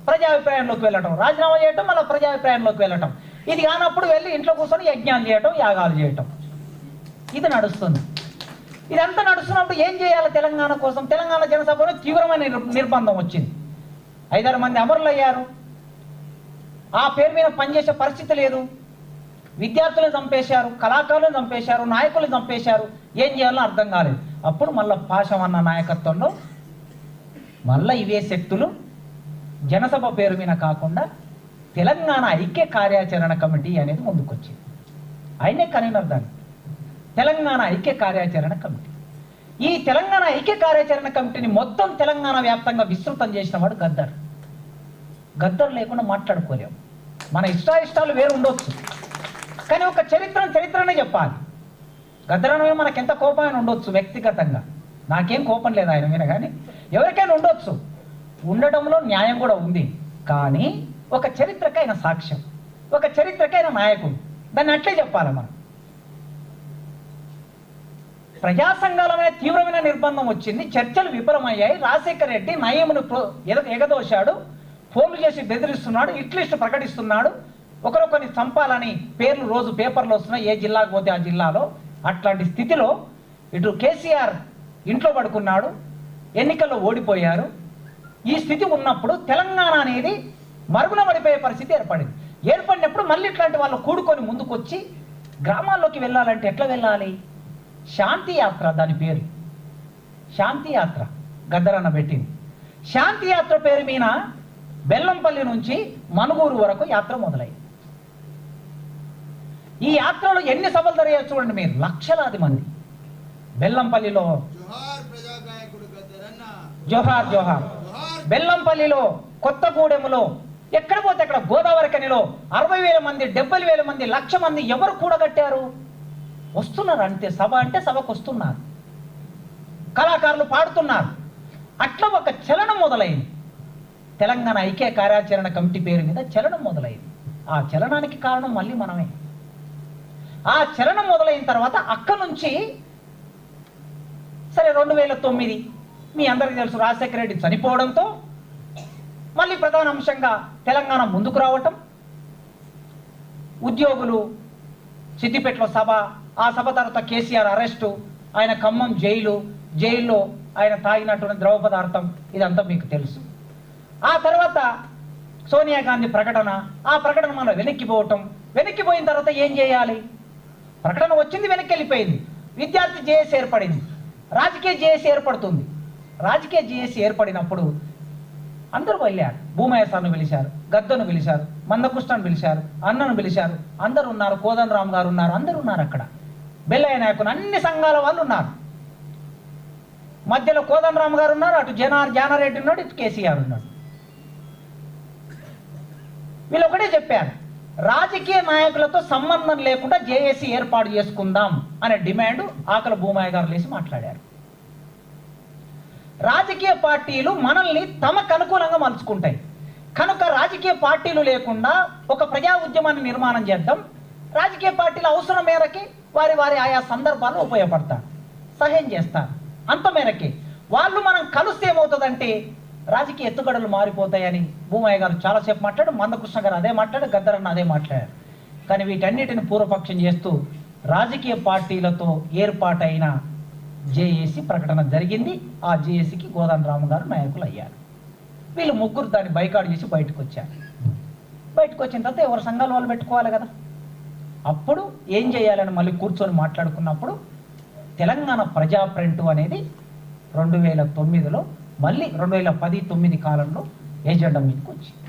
ప్రజాభిప్రాయంలోకి వెళ్ళటం, రాజీనామా చేయటం, మళ్ళీ ప్రజాభిప్రాయంలోకి వెళ్ళటం. ఇది కానప్పుడు వెళ్ళి ఇంట్లో కూర్చొని యజ్ఞాలు చేయటం, యాగాలు చేయటం, ఇది నడుస్తుంది. ఇదంతా నడుస్తున్నప్పుడు ఏం చేయాలి తెలంగాణ కోసం? తెలంగాణ జనసభలో తీవ్రమైన నిర్బంధం వచ్చింది. 5-6 మంది అమరులు అయ్యారు. ఆ పేరు మీద పనిచేసే పరిస్థితి లేదు. విద్యార్థులను చంపేశారు, కళాకారులను చంపేశారు, నాయకులను చంపేశారు. ఏం చేయాలో అర్థం కాలేదు. అప్పుడు మళ్ళీ పాశమన్న నాయకత్వంలో మళ్ళీ ఇవే శక్తులు జనసభ పేరు మీద కాకుండా తెలంగాణ ఐక్య కార్యాచరణ కమిటీ అనేది ముందుకొచ్చింది. ఆయనే కన్వీనర్ దాన్ని, తెలంగాణ ఐక్య కార్యాచరణ కమిటీ. ఈ తెలంగాణ ఐక్య కార్యాచరణ కమిటీని మొత్తం తెలంగాణ వ్యాప్తంగా విస్తృతం చేసిన వాడు గద్దర్. గద్దర్ లేకుండా మాట్లాడుకోలేము. మన ఇష్టాయిష్టాలు వేరు ఉండొచ్చు, కానీ ఒక చరిత్రనే చెప్పాలి. గద్దర్ మీద మనకు ఎంత కోపమైన ఉండొచ్చు వ్యక్తిగతంగా. నాకేం కోపం లేదు ఆయన మీద, కానీ ఎవరికైనా ఉండొచ్చు. ఉండడంలో న్యాయం కూడా ఉంది. కానీ ఒక చరిత్రకైన సాక్ష్యం, ఒక చరిత్రకైన నాయకుడు, దాన్ని అట్లే చెప్పాలి మనం. ప్రజా సంఘాల మీద తీవ్రమైన నిర్బంధం వచ్చింది. చర్చలు విఫలమయ్యాయి. రాజశేఖర రెడ్డి నయమును ఎగదోశాడు, ఫోన్లు చేసి బెదిరిస్తున్నాడు, హిట్లిస్టు ప్రకటిస్తున్నాడు, ఒకరొకరిని చంపాలని పేర్లు రోజు పేపర్లో వస్తున్నాయి, ఏ జిల్లాకు పోతే ఆ జిల్లాలో. అట్లాంటి స్థితిలో ఇటు కేసీఆర్ ఇంట్లో పడుకున్నాడు, ఎన్నికల్లో ఓడిపోయారు. ఈ స్థితి ఉన్నప్పుడు తెలంగాణ అనేది మరుగున పడిపోయే పరిస్థితి ఏర్పడింది. ఏర్పడినప్పుడు మళ్ళీ ఇట్లాంటి వాళ్ళు కూడుకొని ముందుకొచ్చి గ్రామాల్లోకి వెళ్ళాలంటే ఎట్లా వెళ్ళాలి? శాంతి యాత్ర దాని పేరు. శాంతి యాత్ర గద్దరన్న పెట్టింది. శాంతి యాత్ర పేరు మీద బెల్లంపల్లి నుంచి మనుగూరు వరకు యాత్ర మొదలైంది. ఈ యాత్రలో ఎన్ని సభలు జరిగాయో చూడండి మీరు, లక్షలాది మంది. బెల్లంపల్లిలో జోహార్ జోహార్, బెల్లంపల్లిలో, కొత్తగూడెంలో, ఎక్కడ పోతే అక్కడ గోదావరి కనిలో 60,000 మంది, 70,000 మంది, 1,00,000 మంది ఎవరు కూడగట్టారు? వస్తున్నారు అంతే. సభ అంటే సభకు వస్తున్నారు, కళాకారులు పాడుతున్నారు. అట్లా ఒక చలనం మొదలైంది. తెలంగాణ ఐక్య కార్యాచరణ కమిటీ పేరు మీద చలనం మొదలైంది. ఆ చలనానికి కారణం మళ్ళీ మనమే. ఆ చలనం మొదలైన తర్వాత అక్కడి నుంచి సరే 2009 మీ అందరికీ తెలుసు, రాజశేఖర రెడ్డి చనిపోవడంతో మళ్ళీ ప్రధాన అంశంగా తెలంగాణ ముందుకు రావటం, ఉద్యోగులు సిద్దిపేటలో సభ, ఆ సభ తర్వాత కేసీఆర్ అరెస్టు, ఆయన ఖమ్మం జైల్లో ఆయన తాగినటువంటి ద్రవ పదార్థం, ఇదంతా మీకు తెలుసు. ఆ తర్వాత సోనియా గాంధీ ప్రకటన, ఆ ప్రకటన మనం వెనక్కిపోయిన తర్వాత ఏం చేయాలి? ప్రకటన వచ్చింది, వెనక్కి వెళ్ళిపోయింది. విద్యార్థి జేఏసీ ఏర్పడింది, రాజకీయ జేఏసీ ఏర్పడుతుంది. రాజకీయ జేఏసీ ఏర్పడినప్పుడు అందరూ వెళ్ళారు. భూమయ్య సార్ను పిలిచారు, గద్దను పిలిచారు, మందకృష్ణను పిలిచారు, అన్నను పిలిచారు. అందరు ఉన్నారు, కోదండరామ్ గారు ఉన్నారు, అందరు ఉన్నారు అక్కడ. బెల్లయ్య నాయకులు, అన్ని సంఘాల వాళ్ళు ఉన్నారు. మధ్యలో కోదండరామ్ గారు ఉన్నారు, అటు జానారెడ్డి ఉన్నాడు, ఇటు కేసీఆర్ ఉన్నాడు. వీళ్ళు ఒకటే చెప్పారు, రాజకీయ నాయకులతో సంబంధం లేకుండా జేఏసీ ఏర్పాటు చేసుకుందాం అనే డిమాండ్ ఆకల భూమయ్య గారు లేసి మాట్లాడారు. రాజకీయ పార్టీలు మనల్ని తమకు అనుకూలంగా మలుచుకుంటాయి కనుక రాజకీయ పార్టీలు లేకుండా ఒక ప్రజా ఉద్యమాన్ని నిర్మాణం చేద్దాం. రాజకీయ పార్టీల అవసరం మేరకి వారి ఆయా సందర్భాల్లో ఉపయోగపడతారు, సహాయం చేస్తారు. అంత మేరకి వాళ్ళు మనం కలిస్తే ఏమవుతుందంటే రాజకీయ ఎత్తుగడలు మారిపోతాయని భూమయ్య గారు చాలాసేపు మాట్లాడు, మందకృష్ణ గారు అదే మాట్లాడు, గద్దరన్న అదే మాట్లాడారు. కానీ వీటన్నిటిని పూర్వపక్షం చేస్తూ రాజకీయ పార్టీలతో ఏర్పాటైన జేఏసీ ప్రకటన జరిగింది. ఆ జేఏసీకి కోదండరామ్ గారు నాయకులు అయ్యారు. వీళ్ళు ముగ్గురు దాన్ని బైకాట్ చేసి బయటకు వచ్చారు. బయటకు వచ్చిన తర్వాత ఎవరి సంఘాలు వాళ్ళు పెట్టుకోవాలి కదా. అప్పుడు ఏం చేయాలని మళ్ళీ కూర్చొని మాట్లాడుకున్నప్పుడు తెలంగాణ ప్రజా ఫ్రంట్ అనేది 2009లో మళ్ళీ 2010-9 కాలంలో ఏజెండా మీదకి వచ్చింది.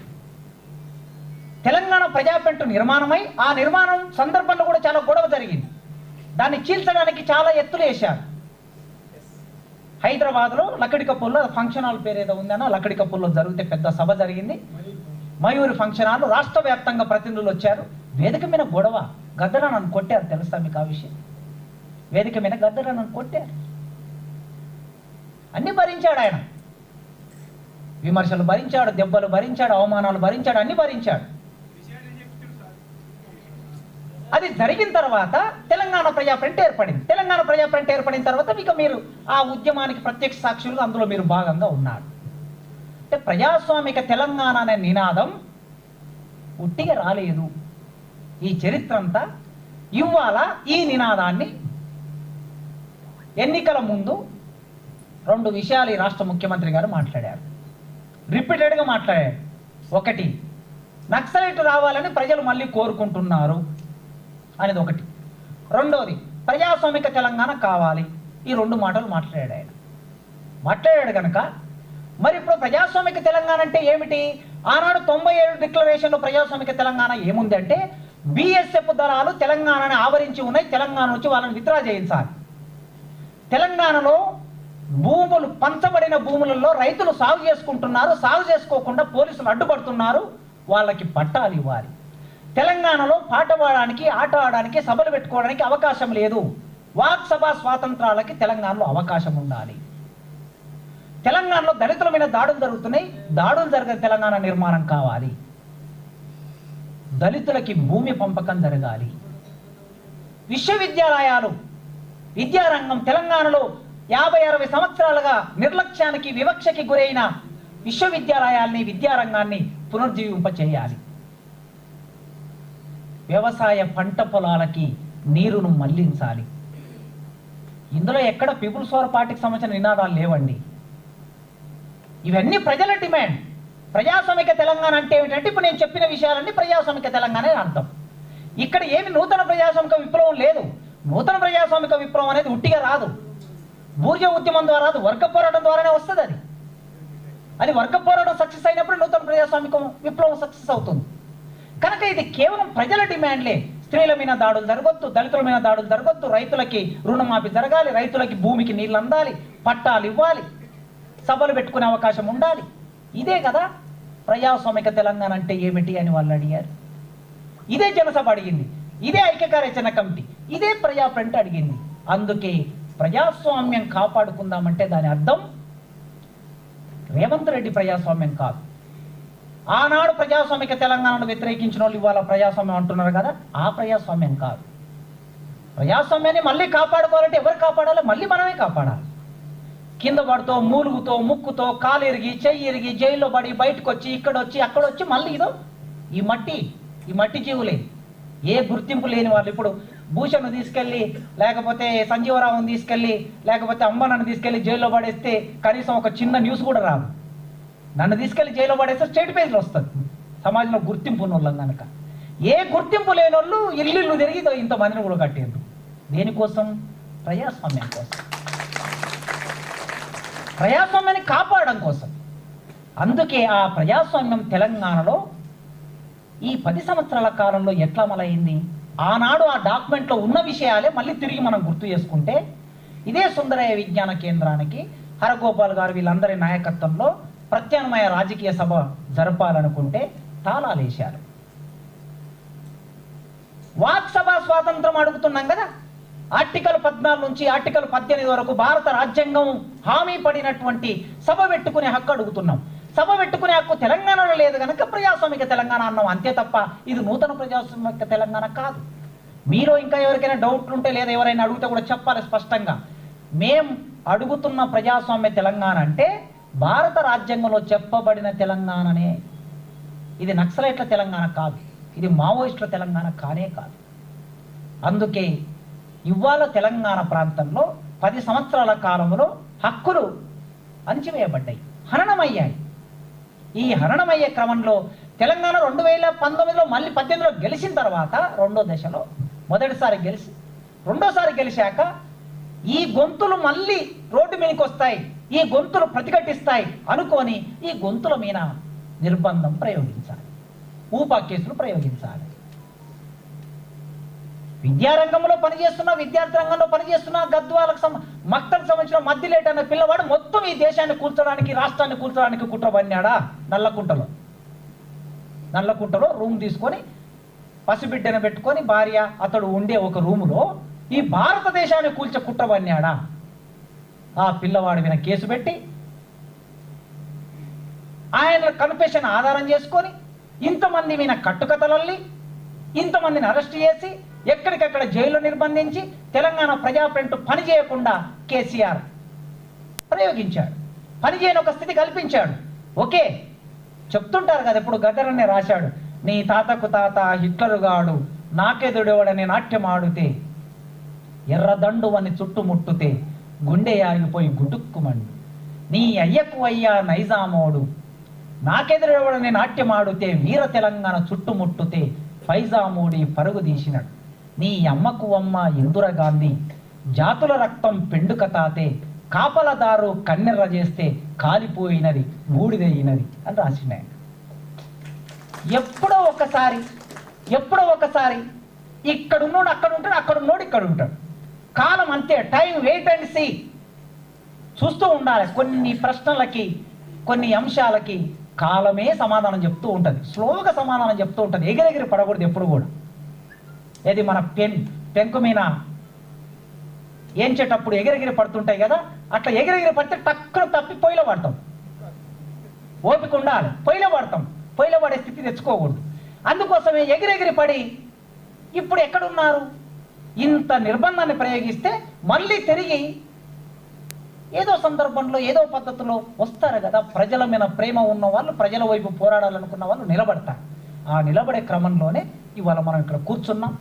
తెలంగాణ ప్రజా ఫ్రంట్ నిర్మాణమై ఆ నిర్మాణం సందర్భంలో కూడా చాలా గొడవ జరిగింది. దాన్ని చీల్చడానికి చాలా ఎత్తులు వేశారు. హైదరాబాద్లో లక్కడికప్పుల్లో ఫంక్షన్ హాల్ పేరు ఏదో ఉందనో లక్కడికప్పుల్లో జరిగితే పెద్ద సభ జరిగింది. మయూరి ఫంక్షన్ హాల్, రాష్ట్ర వ్యాప్తంగా ప్రతినిధులు వచ్చారు. వేదిక మీద గొడవ, గద్దర నన్ను కొట్టారు. తెలుసా మీకు ఆ విషయం? వేదిక మీద గద్దర నన్ను కొట్టారు. అన్ని భరించాడు ఆయన. విమర్శలు భరించాడు, దెబ్బలు భరించాడు, అవమానాలు భరించాడు, అన్ని భరించాడు. అది జరిగిన తర్వాత తెలంగాణ ప్రజా ఫ్రంట్ ఏర్పడింది. తెలంగాణ ప్రజా ఫ్రంట్ ఏర్పడిన తర్వాత ఇక మీరు ఆ ఉద్యమానికి ప్రత్యక్ష సాక్షులుగా అందులో మీరు భాగంగా ఉన్నారు. అంటే ప్రజాస్వామిక తెలంగాణ అనే నినాదం ఉట్టిగా రాలేదు. ఈ చరిత్ర అంతా ఇవాళ ఈ నినాదాన్ని ఎన్నికల ముందు 2 విషయాలు ఈ రాష్ట్ర ముఖ్యమంత్రి గారు మాట్లాడారు, రిపీటెడ్గా మాట్లాడారు. ఒకటి, నక్సలైట్ రావాలని ప్రజలు మళ్ళీ కోరుకుంటున్నారు అనేది ఒకటి. రెండోది, ప్రజాస్వామిక తెలంగాణ కావాలి. ఈ 2 మాటలు మాట్లాడాడు ఆయన. మాట్లాడాడు కనుక మరి ఇప్పుడు ప్రజాస్వామిక తెలంగాణ అంటే ఏమిటి? ఆనాడు 97 డిక్లరేషన్లో ప్రజాస్వామిక తెలంగాణ ఏముంది అంటే బిఎస్ఎఫ్ దళాలు తెలంగాణని ఆవరించి ఉన్నాయి, తెలంగాణ నుంచి వాళ్ళని విత్డ్రా చేయించాలి. తెలంగాణలో భూములు, పంచబడిన భూములలో రైతులు సాగు చేసుకుంటున్నారు, సాగు చేసుకోకుండా పోలీసులు అడ్డుపడుతున్నారు, వాళ్ళకి పట్టాలు ఇవ్వాలి. తెలంగాణలో పాట పాడడానికి, ఆట ఆడడానికి, సభలు పెట్టుకోవడానికి అవకాశం లేదు. వాక్ సభా స్వాతంత్రాలకి తెలంగాణలో అవకాశం ఉండాలి. తెలంగాణలో దళితుల మీద దాడులు జరుగుతున్నాయి, దాడులు జరిగే తెలంగాణ నిర్మాణం కావాలి. దళితులకి భూమి పంపకం జరగాలి. విశ్వవిద్యాలయాలు, విద్యారంగం తెలంగాణలో 50-60 సంవత్సరాలుగా నిర్లక్ష్యానికి, వివక్షకి గురైన విశ్వవిద్యాలయాల్ని, విద్యారంగాన్ని పునర్జీవింప చేయాలి. వ్యవసాయ పంట పొలాలకి నీరును మళ్లించాలి. ఇందులో ఎక్కడ పీపుల్స్ వార్ పార్టీకి సంబంధించిన నినాదాలు లేవండి. ఇవన్నీ ప్రజల డిమాండ్. ప్రజాస్వామిక తెలంగాణ అంటే ఏమిటంటే ఇప్పుడు నేను చెప్పిన విషయాలన్నీ ప్రజాస్వామిక తెలంగాణ అని అర్థం. ఇక్కడ ఏమి నూతన ప్రజాస్వామిక విప్లవం లేదు. నూతన ప్రజాస్వామిక విప్లవం అనేది ఉట్టిగా రాదు. బూర్జ ఉద్యమం ద్వారా రాదు, వర్గ పోరాటం ద్వారానే వస్తుంది. అది వర్గ పోరాటం సక్సెస్ అయినప్పుడు నూతన ప్రజాస్వామిక విప్లవం సక్సెస్ అవుతుంది. కనుక ఇది కేవలం ప్రజల డిమాండ్లే. స్త్రీల మీద దాడులు జరగొద్దు, దళితుల మీద దాడులు జరగొద్దు, రైతులకి రుణమాఫీ జరగాలి, రైతులకి భూమికి నీళ్ళు అందాలి, పట్టాలు ఇవ్వాలి, సభలు పెట్టుకునే అవకాశం ఉండాలి. ఇదే కదా ప్రజాస్వామిక తెలంగాణ అంటే ఏమిటి అని వాళ్ళు అడిగారు. ఇదే జనసభ అడిగింది, ఇదే ఐక్య కార్యాచరణ కమిటీ, ఇదే ప్రజా ఫ్రంట్ అడిగింది. అందుకే ప్రజాస్వామ్యం కాపాడుకుందామంటే దాని అర్థం రేవంత్ రెడ్డి ప్రజాస్వామ్యం కాదు. ఆనాడు ప్రజాస్వామిక తెలంగాణను వ్యతిరేకించిన వాళ్ళు ఇవాళ ప్రజాస్వామ్యం అంటున్నారు కదా, ఆ ప్రజాస్వామ్యం కాదు. ప్రజాస్వామ్యాన్ని మళ్ళీ కాపాడుకోవాలంటే ఎవరు కాపాడాలి? మళ్ళీ మనమే కాపాడాలి. కింద పడుతో, మూలుగుతో, ముక్కుతో, కాలు ఇరిగి, చెయ్యి ఇరిగి, జైల్లో పడి, బయటకు వచ్చి, ఇక్కడ వచ్చి, అక్కడ వచ్చి, మళ్ళీ ఇదో ఈ మట్టి జీవులే, ఏ గుర్తింపు లేని వాళ్ళు. ఇప్పుడు భూషణ్ను తీసుకెళ్ళి, లేకపోతే సంజీవరావుని తీసుకెళ్ళి, లేకపోతే అంబన్నను తీసుకెళ్ళి జైల్లో పడేస్తే కనీసం ఒక చిన్న న్యూస్ కూడా రాదు. నన్ను తీసుకెళ్ళి జైల్లో పడేస్తే స్టేట్ పేజ్లో వస్తుంది. సమాజంలో గుర్తింపు ఉన్న వాళ్ళం కనుక. ఏ గుర్తింపు లేని వాళ్ళు ఇల్లు తిరిగి ఇంతమందిని కూడా కట్టారు. దేనికోసం? ప్రజాస్వామ్యం కోసం, ప్రజాస్వామ్యాన్ని కాపాడడం కోసం. అందుకే ఆ ప్రజాస్వామ్యం తెలంగాణలో ఈ 10 సంవత్సరాల కాలంలో ఎట్లా అమలైంది? ఆనాడు ఆ డాక్యుమెంట్లో ఉన్న విషయాలే మళ్ళీ తిరిగి మనం గుర్తు చేసుకుంటే, ఇదే సుందరయ్య విజ్ఞాన కేంద్రానికి హరగోపాల్ గారు వీళ్ళందరి నాయకత్వంలో ప్రత్యామ్నాయ రాజకీయ సభ జరపాలనుకుంటే తాళాలేశారు. వాక్ సభా స్వాతంత్రం అడుగుతున్నాం కదా, ఆర్టికల్ 14 నుంచి ఆర్టికల్ 18 వరకు భారత రాజ్యాంగం హామీ పడినటువంటి సభ పెట్టుకునే హక్కు అడుగుతున్నాం. సభ పెట్టుకునే హక్కు తెలంగాణలో లేదు కనుక ప్రజాస్వామిక తెలంగాణ అన్నాం, అంతే తప్ప ఇది నూతన ప్రజాస్వామిక తెలంగాణ కాదు. మీరు ఇంకా ఎవరికైనా డౌట్లు ఉంటే లేదా ఎవరైనా అడిగితే కూడా చెప్పాలి స్పష్టంగా. మేం అడుగుతున్న ప్రజాస్వామ్య తెలంగాణ అంటే భారత రాజ్యాంగంలో చెప్పబడిన తెలంగాణనే. ఇది నక్సలైట్ల తెలంగాణ కాదు, ఇది మావోయిస్టుల తెలంగాణ కానే కాదు. అందుకే ఇవాళ తెలంగాణ ప్రాంతంలో 10 సంవత్సరాల కాలంలో హక్కులు అణచివేయబడ్డాయి, హననమయ్యాయి. ఈ హననమయ్యే క్రమంలో తెలంగాణ 2019లో మళ్ళీ 18లో గెలిచిన తర్వాత రెండో దశలో మొదటిసారి గెలిచి రెండోసారి గెలిచాక ఈ గొంతులు మళ్ళీ రోడ్డు మీదకి వస్తాయి, ఈ గొంతులు ప్రతిఘటిస్తాయి అనుకొని ఈ గొంతుల మీద నిర్బంధం ప్రయోగించాలి, ఊపా కేసులు ప్రయోగించాలి. విద్యారంగంలో పనిచేస్తున్నా, విద్యార్థి రంగంలో పనిచేస్తున్నా, గద్వాలకు మక్తలకు సంబంధించిన మద్దిలేట అనే పిల్లవాడు మొత్తం ఈ దేశాన్ని కూల్చడానికి, రాష్ట్రాన్ని కూల్చడానికి కుట్ర పన్నాడా. నల్లకుంటలో రూమ్ తీసుకొని పసిబిడ్డను పెట్టుకొని భార్య అతడు ఉండే ఒక రూములో ఈ భారతదేశాన్ని కూల్చే కుట్ర పన్నాడా. ఆ పిల్లవాడి మీద కేసు పెట్టి ఆయన కన్ఫెషన్ ఆధారం చేసుకొని ఇంతమంది మీద కట్టుకథలల్లి ఇంతమందిని అరెస్ట్ చేసి ఎక్కడికక్కడ జైల్లో నిర్బంధించి తెలంగాణ ప్రజా ఫ్రంట్ పని చేయకుండా కేసీఆర్ ప్రయోగించాడు. పని చేయని ఒక స్థితి కల్పించాడు. ఓకే, చెప్తుంటారు కదా, ఇప్పుడు గదరనే రాశాడు, నీ తాతకు తాత హిట్లరుగాడు నాకెదుడేవాడని నాట్యం ఆడితే ఎర్రదండు అని చుట్టుముట్టుతే గుండె ఆగిపోయి గుటుక్కుమండు, నీ అయ్యకు అయ్యా నైజామోడు నాకెదుడేవాడని నాట్యం ఆడితే వీర తెలంగాణ చుట్టుముట్టుతే ఫైజామోడి పరుగు తీసినాడు, నీ అమ్మకు అమ్మ ఇందిరాగాంధీ జాతుల రక్తం పెండుక తాతే కాపలదారు కన్నెర్ర చేస్తే కాలిపోయినది బూడిదయినది అని రాసినాయి. ఎప్పుడో ఒకసారి ఇక్కడున్నోడు అక్కడ ఉంటాడు, అక్కడున్నోడు ఇక్కడ ఉంటాడు. కాలం అంతే, టైం వెయిట్ అండ్ సీ. చూస్తూ ఉండాలి. కొన్ని ప్రశ్నలకి, కొన్ని అంశాలకి కాలమే సమాధానం చెప్తూ ఉంటుంది, స్లోగా సమాధానం చెప్తూ ఉంటుంది. ఎగిరెగిరి పడకూడదు ఎప్పుడు కూడా. ఏది మన పెంకు మీద ఏంచేటప్పుడు ఎగిరెగిరి పడుతుంటాయి కదా, అట్లా ఎగిరెగిరి పడితే టక్కున తప్పి పొయ్యిలో పడతాం. ఓపిక ఉండాలి, పొయ్యిలో పడే స్థితి తెచ్చుకోకూడదు. అందుకోసమే ఎగిరెగిరి పడి ఇప్పుడు ఎక్కడున్నారు, ఇంత నిర్బంధాన్ని ప్రయోగిస్తే మళ్ళీ తిరిగి ఏదో సందర్భంలో ఏదో పద్ధతిలో వస్తారు కదా. ప్రజల మీద ప్రేమ ఉన్న వాళ్ళు, ప్రజల వైపు పోరాడాలనుకున్న వాళ్ళు నిలబడతారు. ఆ నిలబడే క్రమంలోనే ఇవాళ మనం ఇక్కడ కూర్చున్నాం.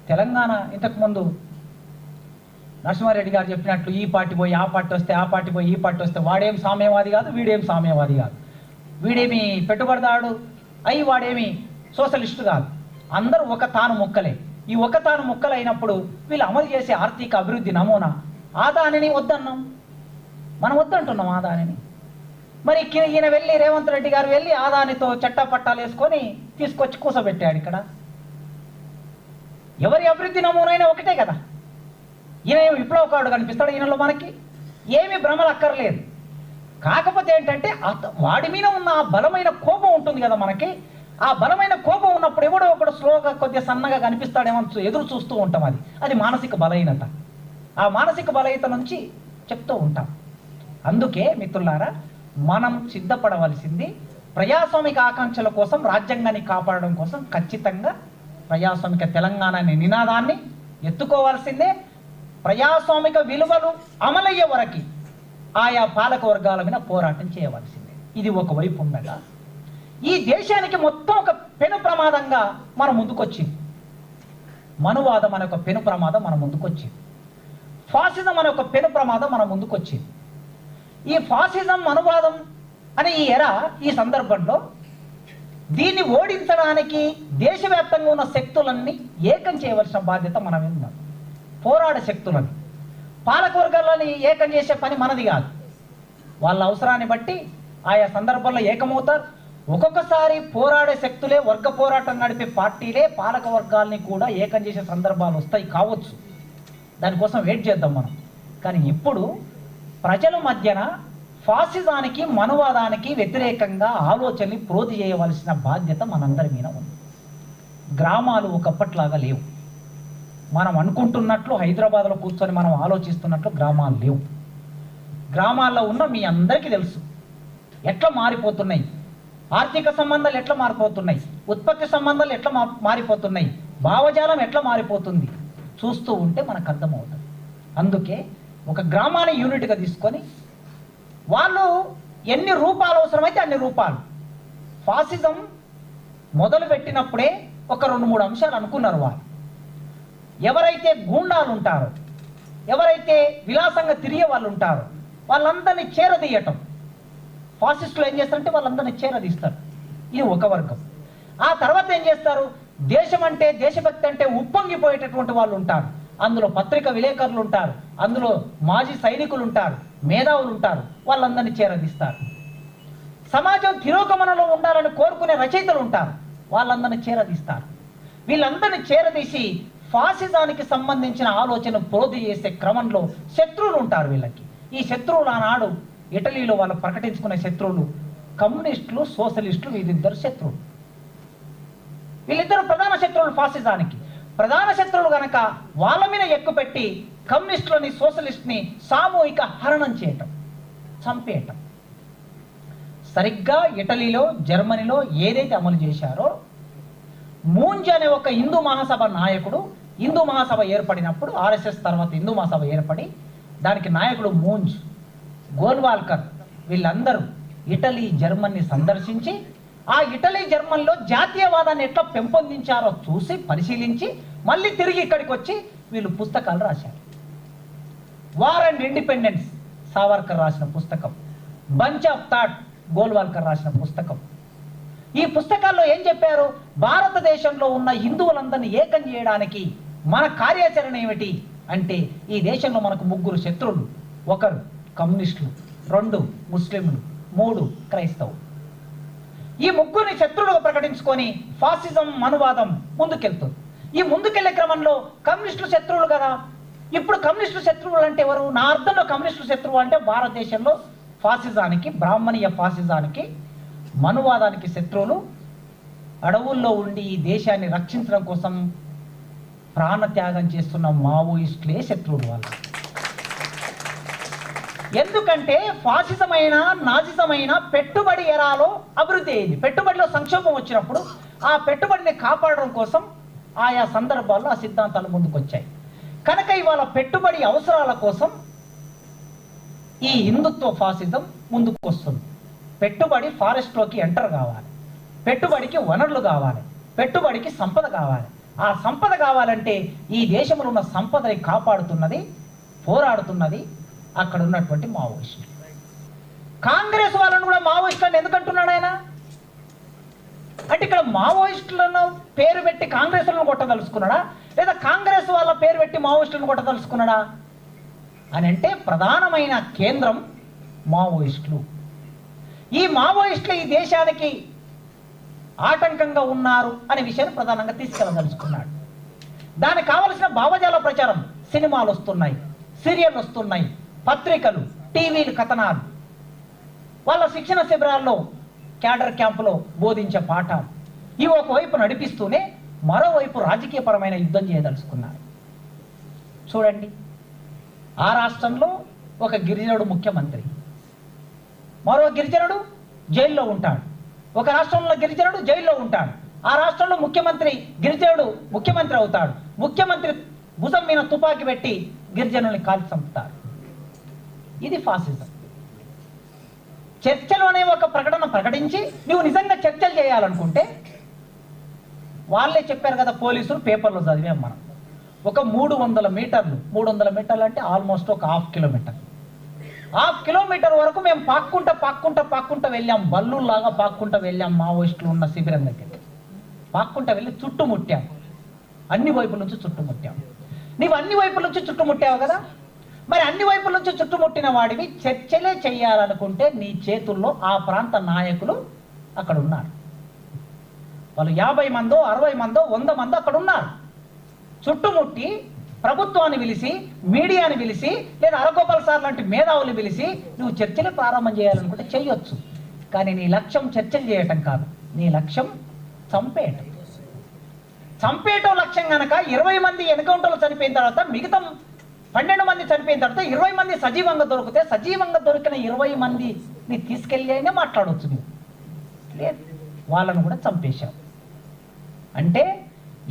తెలంగాణ ఇంతకుముందు నరసింహారెడ్డి గారు చెప్పినట్లు ఈ పార్టీ పోయి ఆ పార్టీ వస్తే, ఆ పార్టీ పోయి ఈ పార్టీ వస్తే వాడేం సామ్యవాది కాదు, వీడేం సామ్యవాది కాదు, వీడేమి పెట్టుబడిదారుడు అయి వాడేమి సోషలిస్టు కాదు. అందరూ ఒక తాను ముక్కలే. ఈ ఒక తాను ముక్కలు అయినప్పుడు వీళ్ళు అమలు చేసే ఆర్థిక అభివృద్ధి నమూనా ఆదానిని వద్దన్నాం, మనం వద్దంటున్నాం ఆదానిని. మరి ఈయన వెళ్ళి రేవంత్ రెడ్డి గారు వెళ్ళి ఆదానితో చట్టపట్టాలు వేసుకొని తీసుకొచ్చి కూసబెట్టాడు. ఇక్కడ ఎవరి అభివృద్ధి నమూనా అయినా ఒకటే కదా. ఈయన విప్లవకారుడు కనిపిస్తాడు, ఈయనలో మనకి ఏమి భ్రమలు అక్కర్లేదు. కాకపోతే ఏంటంటే వాడి మీద ఉన్న ఆ బలమైన కోపం ఉంటుంది కదా మనకి. ఆ బలమైన కోపం ఉన్నప్పుడు ఎవడో ఒకడు స్లోగా కొద్దిగా సన్నగా కనిపిస్తాడేమో ఎదురు చూస్తూ ఉంటాం. అది మానసిక బలహీనత. ఆ మానసిక బలహీనత నుంచి చెప్తూ ఉంటాం. అందుకే మిత్రులారా, మనం సిద్ధపడవలసింది ప్రజాస్వామిక ఆకాంక్షల కోసం, రాజ్యాంగాన్ని కాపాడడం కోసం ఖచ్చితంగా ప్రజాస్వామిక తెలంగాణ అనే నినాదాన్ని ఎత్తుకోవాల్సిందే. ప్రజాస్వామిక విలువలు అమలయ్యే వరకు ఆయా పాలక వర్గాల మీద పోరాటం చేయవలసిందే. ఇది ఒకవైపు ఉండగా ఈ దేశానికి మొత్తం ఒక పెను ప్రమాదంగా మన ముందుకొచ్చింది. మనువాదం అనే ఒక పెను ప్రమాదం మన ముందుకొచ్చింది. ఫాసిజం అనే ఒక పెను ప్రమాదం మన ముందుకొచ్చింది. ఈ ఫాసిజం, మనువాదం అనే ఈ సందర్భంలో దీన్ని ఓడించడానికి దేశవ్యాప్తంగా ఉన్న శక్తులన్నీ ఏకం చేయవలసిన బాధ్యత మన మీద ఉన్నది. పోరాడే శక్తులని, పాలకవర్గాలని ఏకం చేసే పని మనది కాదు. వాళ్ళ అవసరాన్ని బట్టి ఆయా సందర్భాల్లో ఏకమవుతారు. ఒక్కొక్కసారి పోరాడే శక్తులే, వర్గ పోరాటం నడిపే పార్టీలే పాలక వర్గాల్ని కూడా ఏకం చేసే సందర్భాలు వస్తాయి కావచ్చు. దానికోసం వెయిట్ చేద్దాం మనం. కానీ ఇప్పుడు ప్రజల మధ్యన ఫాసిజానికి, మనువాదానికి వ్యతిరేకంగా ఆలోచనని ప్రోధి చేయవలసిన బాధ్యత మనందరి మీద ఉంది. గ్రామాలు ఒకప్పట్లాగా లేవు. మనం అనుకుంటున్నట్లు హైదరాబాద్లో కూర్చొని మనం ఆలోచిస్తున్నట్లు గ్రామాలు లేవు. గ్రామాల్లో ఉన్న మీ అందరికీ తెలుసు ఎట్లా మారిపోతున్నాయి, ఆర్థిక సంబంధాలు ఎట్లా మారిపోతున్నాయి, ఉత్పత్తి సంబంధాలు ఎట్లా మారిపోతున్నాయి, భావజాలం ఎట్లా మారిపోతుంది. చూస్తూ ఉంటే మనకు అర్థమవుతుంది. అందుకే ఒక గ్రామాన్ని యూనిట్గా తీసుకొని వాళ్ళు ఎన్ని రూపాలు అవసరమైతే అన్ని రూపాలు. ఫాసిజం మొదలు పెట్టినప్పుడే ఒక 2-3 అంశాలు అనుకున్నారు వాళ్ళు. ఎవరైతే గూండాలు ఉంటారో, ఎవరైతే విలాసంగా తిరిగే వాళ్ళు ఉంటారో వాళ్ళందరినీ చేరదీయటం. ఫాసిస్టులు ఏం చేస్తారంటే వాళ్ళందరినీ చేరదీస్తారు. ఇది ఒక వర్గం. ఆ తర్వాత ఏం చేస్తారు, దేశం అంటే, దేశభక్తి అంటే ఉప్పొంగిపోయేటటువంటి వాళ్ళు ఉంటారు. అందులో పత్రిక విలేకరులు ఉంటారు, అందులో మాజీ సైనికులు ఉంటారు, మేధావులు ఉంటారు. వాళ్ళందరినీ చేరదీస్తారు. సమాజం తిరోగమనలో ఉండాలని కోరుకునే రచయితలు ఉంటారు, వాళ్ళందరినీ చేరదీస్తారు. వీళ్ళందరినీ చేరదీసి ఫాసిజానికి సంబంధించిన ఆలోచన ప్రోధి చేసే క్రమంలో శత్రువులు ఉంటారు వీళ్ళకి. ఈ శత్రువులు ఆనాడు ఇటలీలో వాళ్ళు ప్రకటించుకునే శత్రువులు కమ్యూనిస్టులు, సోషలిస్టులు, వీళ్ళిద్దరు శత్రువులు. వీళ్ళిద్దరు ప్రధాన శత్రువులు ఫాసిజానికి. ప్రధాన శత్రువులు గనక వాళ్ళ మీద ఎక్కుపెట్టి కమ్యూనిస్టులని, సోషలిస్ట్ని సామూహిక హరణం చేయటం, చంపేయటం. సరిగ్గా ఇటలీలో, జర్మనీలో ఏదైతే అమలు చేశారో, మూంజ్ అనే ఒక హిందూ మహాసభ నాయకుడు, హిందూ మహాసభ ఏర్పడినప్పుడు, ఆర్ఎస్ఎస్ తర్వాత హిందూ మహాసభ ఏర్పడి దానికి నాయకుడు మూంజ్, గోల్వాల్కర్, వీళ్ళందరూ ఇటలీ, జర్మనీ సందర్శించి ఆ ఇటలీ, జర్మనీలో జాతీయవాదాన్ని ఎట్లా పెంపొందించారో చూసి పరిశీలించి మళ్ళీ తిరిగి ఇక్కడికి వచ్చి వీళ్ళు పుస్తకాలు రాశారు. వార్ అండ్ ఇండిపెండెన్స్ సావర్కర్ రాసిన పుస్తకం, బంచ్ ఆఫ్ థాట్ గోల్వాల్కర్ రాసిన పుస్తకం. ఈ పుస్తకాల్లో ఏం చెప్పారు? భారతదేశంలో ఉన్న హిందువులందరినీ ఏకం చేయడానికి మన కార్యాచరణ ఏమిటి అంటే, ఈ దేశంలో మనకు 3 శత్రువులు. 1 కమ్యూనిస్టులు, 2 ముస్లింలు, 3 క్రైస్తవులు. ఈ 3 శత్రువులుగా ప్రకటించుకొని ఫాసిజం మనువాదం ముందుకెళ్తుంది. ఈ ముందుకెళ్లే క్రమంలో కమ్యూనిస్టులు శత్రువులు కదా. ఇప్పుడు కమ్యూనిస్టు శత్రువులు అంటే ఎవరు? నా అర్థంలో కమ్యూనిస్టు శత్రువు అంటే భారతదేశంలో ఫాసిజానికి, బ్రాహ్మణీయ ఫాసిజానికి, మనువాదానికి శత్రువులు. అడవుల్లో ఉండి ఈ దేశాన్ని రక్షించడం కోసం ప్రాణత్యాగం చేస్తున్న మావోయిస్టులే శత్రువులు వాళ్ళు. ఎందుకంటే ఫాసిజమైన, నాజిజమైన పెట్టుబడి ఎరాలో అభివృద్ధి అయింది. పెట్టుబడిలో సంక్షోభం వచ్చినప్పుడు ఆ పెట్టుబడిని కాపాడడం కోసం ఆయా సందర్భాల్లో ఆ సిద్ధాంతాలు ముందుకొచ్చాయి. కనుక ఇవాళ పెట్టుబడి అవసరాల కోసం ఈ హిందుత్వ ఫాసిజం ముందుకు వస్తుంది. పెట్టుబడి ఫారెస్ట్లోకి ఎంటర్ కావాలి, పెట్టుబడికి వనరులు కావాలి, పెట్టుబడికి సంపద కావాలి. ఆ సంపద కావాలంటే ఈ దేశంలో ఉన్న సంపదని కాపాడుతున్నది, పోరాడుతున్నది అక్కడ ఉన్నటువంటి మావోయిస్టులు. కాంగ్రెస్ వాళ్ళను కూడా మావోయిస్టులను ఎందుకంటున్నాడు ఆయన అంటే, ఇక్కడ మావోయిస్టులను పేరు పెట్టి కాంగ్రెస్లను కొట్టదలుచుకున్నాడా, లేదా కాంగ్రెస్ వాళ్ళ పేరు పెట్టి మావోయిస్టులను కొట్టదలుచుకున్నాడా అని అంటే, ప్రధానమైన కేంద్రం మావోయిస్టులు. ఈ మావోయిస్టులు ఈ దేశానికి ఆటంకంగా ఉన్నారు అనే విషయాన్ని ప్రధానంగా తీసుకెళ్ళదలుచుకున్నాడు. దానికి కావలసిన భావజాల ప్రచారం, సినిమాలు వస్తున్నాయి, సీరియల్ వస్తున్నాయి, పత్రికలు, టీవీలు, కథనాలు, వాళ్ళ శిక్షణ శిబిరాల్లో, క్యాడర్ క్యాంపులో బోధించే పాఠాలు, ఇవి ఒకవైపు నడిపిస్తూనే మరోవైపు రాజకీయపరమైన యుద్ధం చేయదలుచుకున్నారు. చూడండి, ఆ రాష్ట్రంలో ఒక గిరిజనుడు ముఖ్యమంత్రి, మరో గిరిజనుడు జైల్లో ఉంటాడు. ఒక రాష్ట్రంలో గిరిజనుడు జైల్లో ఉంటాడు. ఆ రాష్ట్రంలో ముఖ్యమంత్రి, గిరిజనుడు ముఖ్యమంత్రి అవుతాడు. ముఖ్యమంత్రి భుజం మీద తుపాకీ పెట్టి గిరిజనుల్ని కాల్చి చంపుతారు. ఇది ఫాసిజం. చర్చలోనే ఒక ప్రకటన ప్రకటించి నువ్వు నిజంగా చర్చలు చేయాలనుకుంటే, వాళ్ళే చెప్పారు కదా, పోలీసులు పేపర్లో చదివాం మనం, ఒక 300 మీటర్లు, 300 మీటర్లు అంటే ఆల్మోస్ట్ ఒక ½ కిలోమీటర్, ½ కిలోమీటర్ వరకు మేము పాక్కుంటా వెళ్ళాం. బల్లుల్లాగా పాక్కుంటా వెళ్ళాం. మావోయిస్టులు ఉన్న శిబిరం దగ్గరికి పాక్కుంటా వెళ్ళి చుట్టుముట్టాం. అన్ని వైపుల నుంచి చుట్టుముట్టాం. నీవు అన్ని వైపుల నుంచి చుట్టుముట్టావు కదా, మరి అన్ని వైపుల నుంచి చుట్టుముట్టిన వాడివి చర్చలే చేయాలనుకుంటే నీ చేతుల్లో ఆ ప్రాంత నాయకులు అక్కడ ఉన్నారు. వాళ్ళు 50 మందో 60 మందో 100 మందో అక్కడ ఉన్నారు. చుట్టుముట్టి ప్రభుత్వాన్ని పిలిచి, మీడియాని పిలిచి, లేదా అరగోపాల్ సార్ లాంటి మేధావులు పిలిచి నువ్వు చర్చలు ప్రారంభం చేయాలనుకుంటే చెయ్యొచ్చు. కానీ నీ లక్ష్యం చర్చలు చేయటం కాదు, నీ లక్ష్యం చంపేయటం. చంపేయటం లక్ష్యం కనుక 20 మంది ఎన్కౌంటర్లో చనిపోయిన తర్వాత, మిగతా 12 మంది చనిపోయిన తర్వాత 20 మంది సజీవంగా దొరికితే, సజీవంగా దొరికిన 20 మందిని తీసుకెళ్ళి అయినా మాట్లాడవచ్చు. నువ్వు లేదు, వాళ్ళను కూడా చంపేశావు. అంటే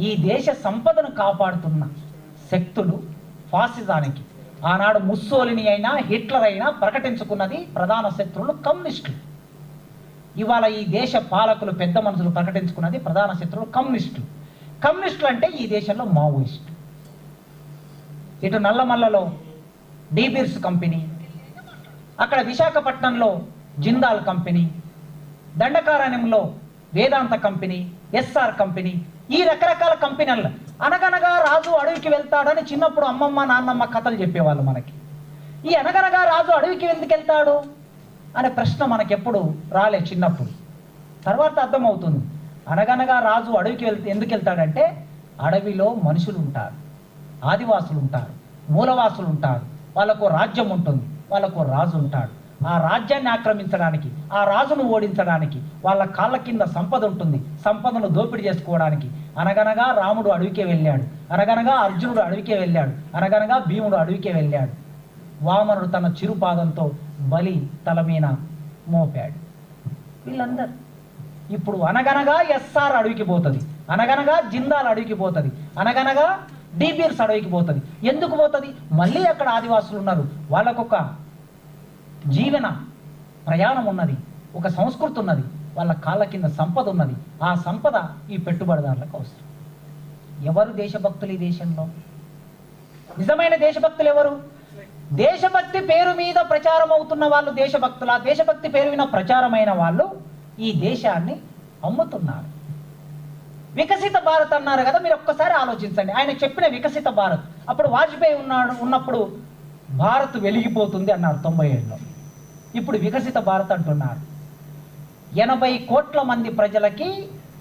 ఈ దేశ సంపదను కాపాడుతున్న శక్తులు ఫాసిజానికి, ఆనాడు ముస్సోలిని అయినా హిట్లర్ అయినా ప్రకటించుకున్నది ప్రధాన శత్రువులు కమ్యూనిస్టులు. ఇవాళ ఈ దేశ పాలకులు, పెద్ద మనుషులు ప్రకటించుకున్నది ప్రధాన శత్రువులు కమ్యూనిస్టులు. కమ్యూనిస్టులు అంటే ఈ దేశంలో మావోయిస్టులు. ఇటు నల్లమల్లలో డీబీర్స్ కంపెనీ, అక్కడ విశాఖపట్నంలో జిందాల్ కంపెనీ, దండకారణ్యంలో వేదాంత కంపెనీ, ఎస్ఆర్ కంపెనీ, ఈ రకరకాల కంపెనీలు. అనగనగా రాజు అడవికి వెళ్తాడని చిన్నప్పుడు అమ్మమ్మ నాన్నమ్మ కథలు చెప్పేవాళ్ళు మనకి. ఈ అనగనగా రాజు అడవికి ఎందుకు వెళ్తాడు అనే ప్రశ్న మనకెప్పుడు రాలే చిన్నప్పుడు. తర్వాత అర్థమవుతుంది, అనగనగా రాజు అడవికి ఎందుకు వెళ్తాడంటే అడవిలో మనుషులు ఉంటారు, ఆదివాసులు ఉంటారు, మూలవాసులు ఉంటారు. వాళ్ళకు రాజ్యం ఉంటుంది, వాళ్ళకు రాజు ఉంటాడు. ఆ రాజ్యాన్ని ఆక్రమించడానికి, ఆ రాజును ఓడించడానికి వాళ్ళ కాళ్ళ కింద సంపద ఉంటుంది. సంపదను దోపిడీ చేసుకోవడానికి అనగనగా రాముడు అడవికే వెళ్ళాడు, అనగనగా అర్జునుడు అడవికే వెళ్ళాడు, అనగనగా భీముడు అడవికే వెళ్ళాడు. వామనుడు తన చిరుపాదంతో బలి తల మీద మోపాడు. వీళ్ళందరూ ఇప్పుడు అనగనగా ఎస్ఆర్ అడవికి పోతుంది, అనగనగా జిందాల్ అడవికి పోతుంది, అనగనగా డీబీర్స్ అడవికి పోతుంది. ఎందుకు పోతుంది? మళ్ళీ అక్కడ ఆదివాసులు ఉన్నారు, వాళ్ళకొక జీవన ప్రయాణం ఉన్నది, ఒక సంస్కృతి ఉన్నది, వాళ్ళ కాళ్ళ కింద సంపద ఉన్నది. ఆ సంపద ఈ పెట్టుబడిదారులకు అవసరం. ఎవరు దేశభక్తులు ఈ దేశంలో? నిజమైన దేశభక్తులు ఎవరు? దేశభక్తి పేరు మీద ప్రచారం అవుతున్న వాళ్ళు దేశభక్తుల? దేశభక్తి పేరు మీద ప్రచారమైన వాళ్ళు ఈ దేశాన్ని అమ్ముతున్నారు. వికసిత భారత్ అన్నారు కదా, మీరు ఒక్కసారి ఆలోచించండి. ఆయన చెప్పిన వికసిత భారత్, అప్పుడు వాజ్పేయి ఉన్నప్పుడు భారత్ వెలిగిపోతుంది అన్నారు 97లో. ఇప్పుడు వికసిత భారత్ అంటున్నారు. 80 కోట్ల మంది ప్రజలకి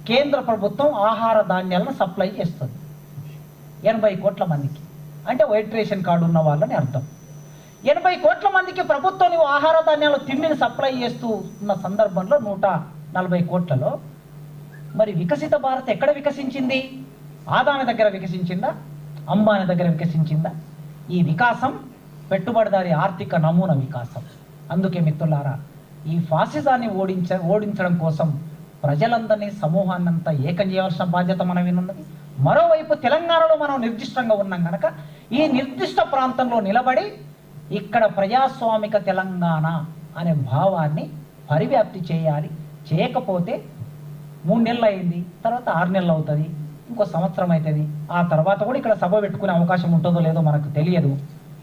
కేంద్ర ప్రభుత్వం ఆహార ధాన్యాలను సప్లై చేస్తుంది. 80 కోట్ల మందికి అంటే వైట్ రేషన్ కార్డు ఉన్న వాళ్ళని అర్థం. 80 కోట్ల మందికి ప్రభుత్వం ఆహార ధాన్యాలు తిండిని సప్లై చేస్తూ ఉన్న సందర్భంలో 140 కోట్లలో మరి వికసిత భారత్ ఎక్కడ వికసించింది? ఆదాని దగ్గర వికసించిందా? అంబానీ దగ్గర వికసించిందా? ఈ వికాసం పెట్టుబడిదారి ఆర్థిక నమూనా వికాసం. అందుకే మిత్రులారా, ఈ ఫాసిజాన్ని ఓడించడం కోసం ప్రజలందరినీ, సమూహాన్నంతా ఏకం చేయాల్సిన బాధ్యత మన మీద ఉన్నది. మరోవైపు తెలంగాణలో మనం నిర్దిష్టంగా ఉన్నాం కనుక ఈ నిర్దిష్ట ప్రాంతంలో నిలబడి ఇక్కడ ప్రజాస్వామిక తెలంగాణ అనే భావాన్ని పరివ్యాప్తి చేయాలి. చేయకపోతే 3 నెలలు అయింది, తర్వాత 6 నెలలు అవుతుంది, ఇంకో సంవత్సరం అవుతుంది. ఆ తర్వాత కూడా ఇక్కడ సభ పెట్టుకునే అవకాశం ఉంటుందో లేదో మనకు తెలియదు.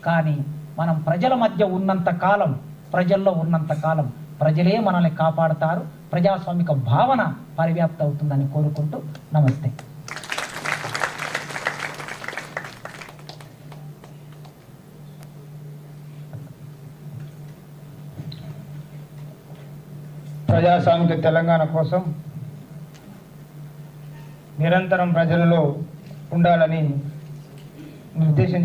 కానీ మనం ప్రజల మధ్య ఉన్నంత కాలం, ప్రజల్లో ఉన్నంత కాలం ప్రజలే మనల్ని కాపాడుతారు. ప్రజాస్వామిక భావన పరివ్యాప్తి అవుతుందని కోరుకుంటూ నమస్తే. ప్రజాస్వామిక తెలంగాణ కోసం నిరంతరం ప్రజలలో ఉండాలని నిర్దేశం